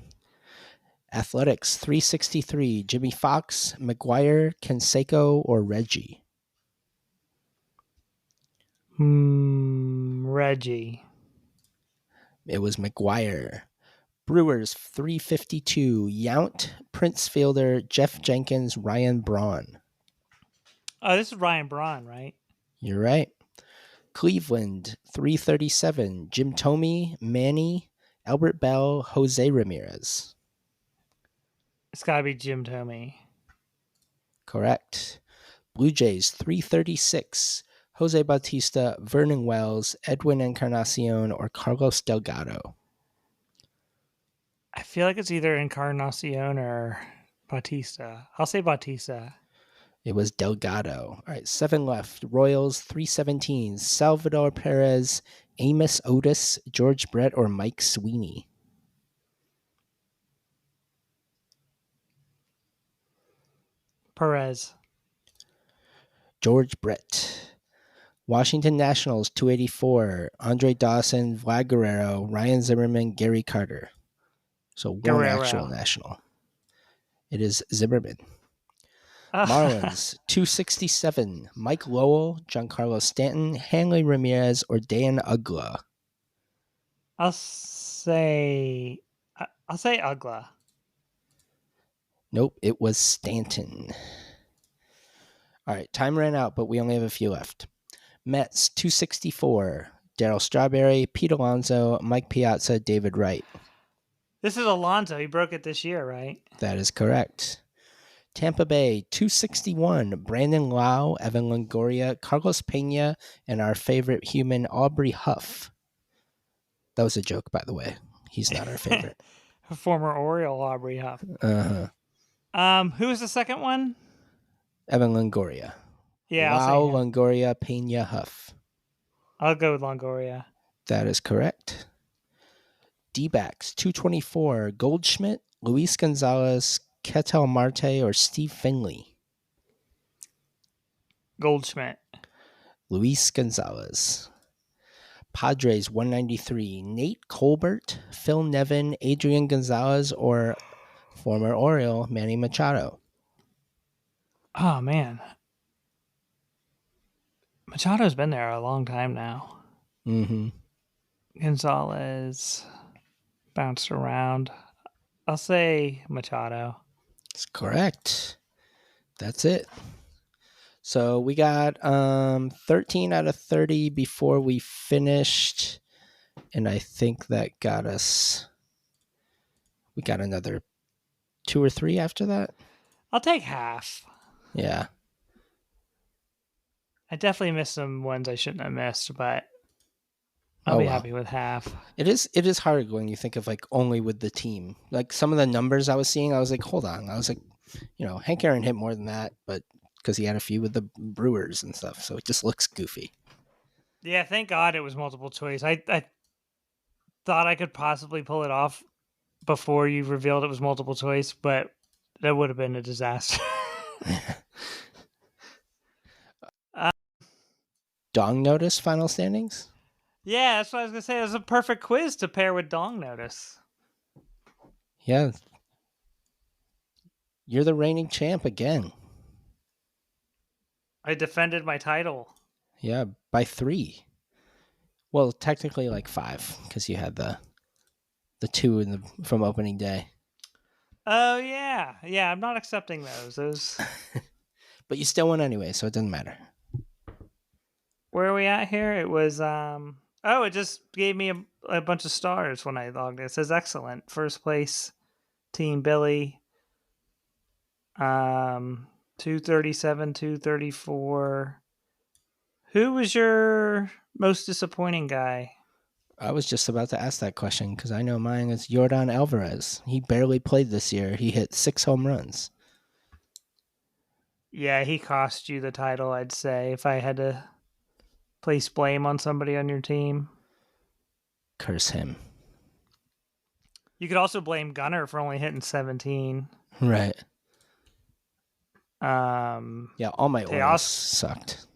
Athletics 363, Jimmy Fox, McGuire, Canseco, or Reggie. Reggie. It was McGuire. Brewers 352, Yount, Prince Fielder, Jeff Jenkins, Ryan Braun. Oh, this is Ryan Braun, right? You're right. Cleveland 337, Jim Thome, Manny, Albert Bell, Jose Ramirez. It's got to be Jim Thome. Correct. Blue Jays 336, Jose Bautista, Vernon Wells, Edwin Encarnacion, or Carlos Delgado. I feel like it's either Encarnacion or Bautista. I'll say Bautista. It was Delgado. All right, 7 left. Royals 317, Salvador Perez, Amos Otis, George Brett, or Mike Sweeney. Perez. George Brett. Washington Nationals 284, Andre Dawson, Vlad Guerrero, Ryan Zimmerman, Gary Carter. So one Guerrero. actual National. It is Zimmerman. Marlins 267, Mike Lowell, Giancarlo Stanton, Hanley Ramirez, or Dan Ugla. I'll say Ugla. Nope, it was Stanton. All right, time ran out, but we only have a few left. Mets 264, Darryl Strawberry, Pete Alonso, Mike Piazza, David Wright. This is Alonso. He broke it this year, right? That is correct. Tampa Bay 261, Brandon Lau, Evan Longoria, Carlos Pena, and our favorite human, Aubrey Huff. That was a joke, by the way. He's not our favorite. Former Oriole Aubrey Huff. Who was the second one? Evan Longoria. Yeah, Lau, Longoria, Pena, Huff. I'll go with Longoria. That is correct. D-backs 224, Goldschmidt, Luis Gonzalez, Ketel Marte, or Steve Finley. Goldschmidt. Luis Gonzalez. Padres 193, Nate Colbert, Phil Nevin, Adrian Gonzalez, or former Oriole Manny Machado. Oh, man. Machado's been there a long time now. Mm-hmm. Gonzalez bounced around. I'll say Machado. That's correct. That's it. So we got 13 out of 30 before we finished, and I think that got us. We got another 2 or 3 after that. I'll take half. Yeah. I definitely missed some ones I shouldn't have missed, but I'll be happy with half. It is hard when you think of like only with the team. Like some of the numbers I was seeing, I was like, hold on. I was like, Hank Aaron hit more than that, but because he had a few with the Brewers and stuff, so it just looks goofy. Yeah, thank God it was multiple choice. I thought I could possibly pull it off before you revealed it was multiple choice, but that would have been a disaster. Dong Notice final standings? Yeah, that's what I was going to say. It was a perfect quiz to pair with Dong Notice. Yeah. You're the reigning champ again. I defended my title. Yeah, by 3. Well, technically like 5, because you had the 2 from opening day. Oh yeah, yeah. I'm not accepting those. Those. But you still won anyway, so it doesn't matter. Where are we at here? It was Oh, it just gave me a bunch of stars when I logged in. It says excellent. First place team Billy. 237, 234. Who was your most disappointing guy? I was just about to ask that question because I know mine is Yordan Alvarez. He barely played this year. He hit 6 home runs. Yeah, he cost you the title, I'd say, if I had to place blame on somebody on your team. Curse him. You could also blame Gunner for only hitting 17. Right. Yeah, all my Orioles Teos, sucked.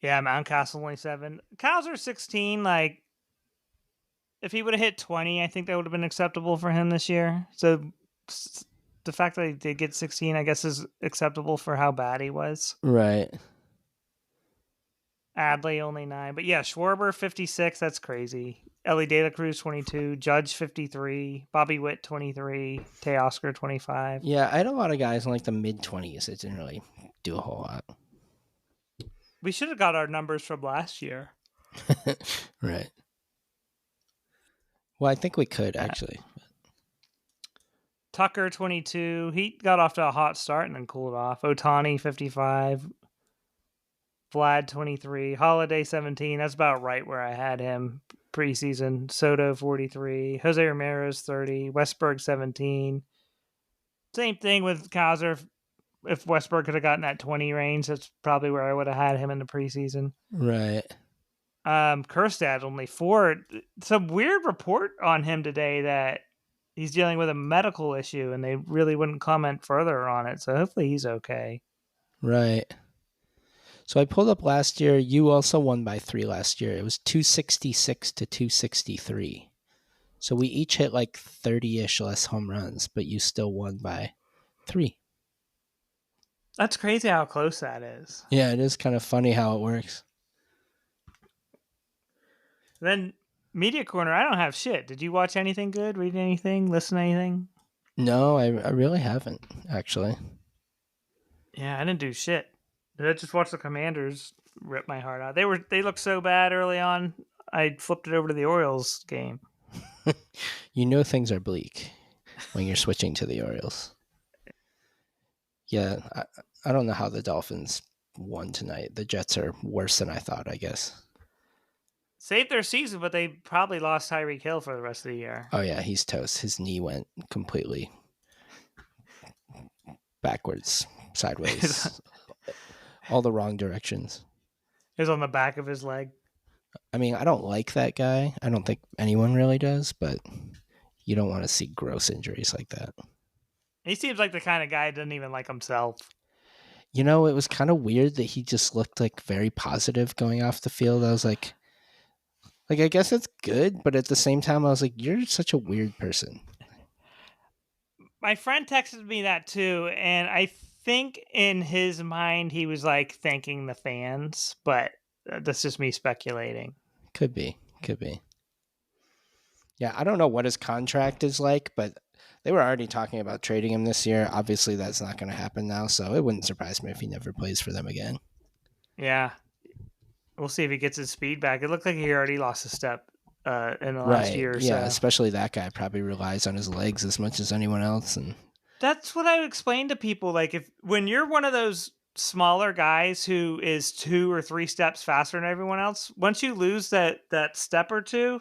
yeah, Mountcastle only 7. Cowser 16. Like, if he would have hit 20, I think that would have been acceptable for him this year. So the fact that he did get 16, I guess, is acceptable for how bad he was. Right. Adley only 9. But yeah, Schwarber 56. That's crazy. Ellie De La Cruz 22. Judge 53. Bobby Witt 23. Teoscar 25. Yeah, I had a lot of guys in like the mid 20s. It didn't really do a whole lot. We should have got our numbers from last year. Right. Well, I think we could actually. Tucker 22. He got off to a hot start and then cooled off. Otani 55. Vlad 23. Holiday 17. That's about right where I had him preseason. Soto 43. Jose Ramirez 30. Westberg 17. Same thing with Kaiser. If Westberg could have gotten that 20 range, that's probably where I would have had him in the preseason. Right. Kerstad only 4. Some weird report on him today that he's dealing with a medical issue, and they really wouldn't comment further on it. So hopefully he's okay. Right. So I pulled up last year. You also won by 3 last year. It was 266 to 263. So we each hit like 30-ish less home runs, but you still won by 3. That's crazy how close that is. Yeah, it is kind of funny how it works. Then Media Corner, I don't have shit. Did you watch anything good? Read anything? Listen to anything? No, I really haven't, actually. Yeah, I didn't do shit. I just watched the Commanders rip my heart out. They looked so bad early on. I flipped it over to the Orioles game. You know things are bleak when you're switching to the Orioles. Yeah, I don't know how the Dolphins won tonight. The Jets are worse than I thought, I guess. Saved their season, but they probably lost Tyreek Hill for the rest of the year. Oh, yeah, he's toast. His knee went completely backwards, sideways, all the wrong directions. It was on the back of his leg. I mean, I don't like that guy. I don't think anyone really does, but you don't want to see gross injuries like that. He seems like the kind of guy who doesn't even like himself. You know, it was kind of weird that he just looked like very positive going off the field. I was like, I guess it's good, but at the same time, I was like, you're such a weird person. My friend texted me that too, and I think in his mind he was like thanking the fans, but that's just me speculating. Could be. Yeah, I don't know what his contract is like, but they were already talking about trading him this year. Obviously, that's not going to happen now, so it wouldn't surprise me if he never plays for them again. Yeah. We'll see if he gets his speed back. It looked like he already lost a step in the last year or yeah, so. especially that guy probably relies on his legs as much as anyone else. And that's what I would explain to people. Like, when you're one of those smaller guys who is 2 or 3 steps faster than everyone else, once you lose that step or two,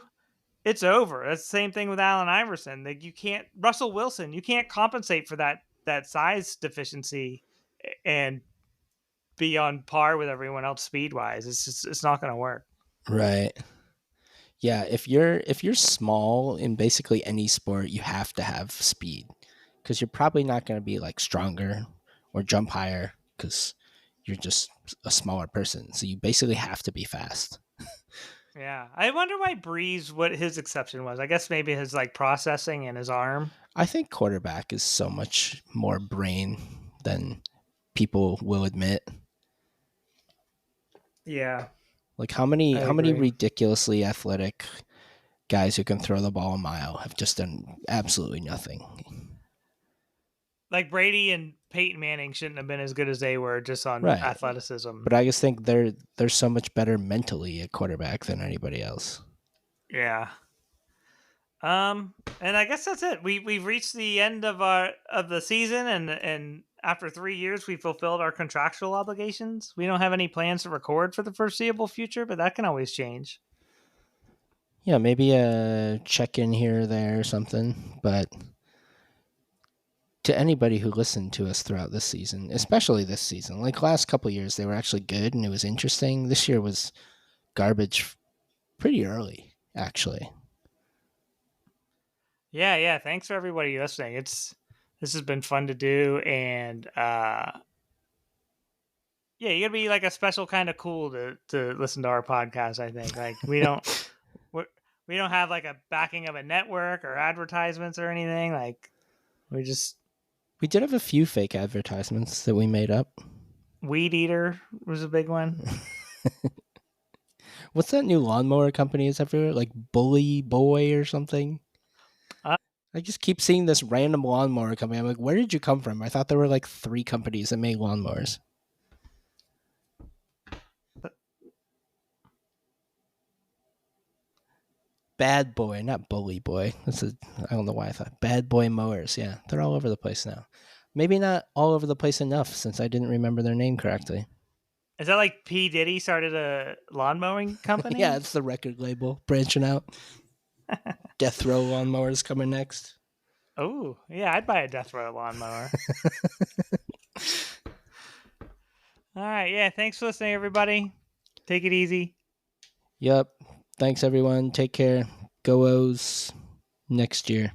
it's over. That's the same thing with Allen Iverson. Like, you can't Russell Wilson, you can't compensate for that size deficiency and be on par with everyone else speed wise. It's not going to work. Right. Yeah, if you're small in basically any sport, you have to have speed because you're probably not going to be like stronger or jump higher because you're just a smaller person. So you basically have to be fast. Yeah, I wonder why Breeze, what his exception was. I guess maybe his like processing and his arm. I think quarterback is so much more brain than people will admit. Yeah, Like how many I agree. ridiculously athletic guys who can throw the ball a mile have just done absolutely nothing. Like Brady and Peyton Manning shouldn't have been as good as they were just on Right. athleticism. But I just think they're so much better mentally at quarterback than anybody else. Yeah. And I guess that's it. We've reached the end of the season, and after 3 years, we fulfilled our contractual obligations. We don't have any plans to record for the foreseeable future, but that can always change. Yeah, maybe a check in here or there or something. But to anybody who listened to us throughout this season, especially this season, like last couple years, they were actually good and it was interesting. This year was garbage pretty early, actually. Yeah. Thanks for everybody listening. This has been fun to do, and yeah, you gotta be like a special kind of cool to listen to our podcast. I think like we're, we don't have like a backing of a network or advertisements or anything. Like we just We did have a few fake advertisements that we made up. Weed Eater was a big one. What's that new lawnmower company is everywhere? Like Bully Boy or something? Uh, I just keep seeing this random lawnmower company. I'm like, where did you come from? I thought there were like 3 companies that made lawnmowers. Bad Boy, not Bully Boy. I don't know why I thought Bad Boy Mowers. Yeah, they're all over the place now. Maybe not all over the place enough since I didn't remember their name correctly. Is that like P Diddy started a lawn mowing Yeah, company? it's the record label branching out. Death Row Lawnmowers coming next. Oh, yeah, I'd buy a Death Row lawnmower. All right, yeah, thanks for listening, everybody. Take it easy. Yep. Thanks, everyone. Take care. Go O's next year.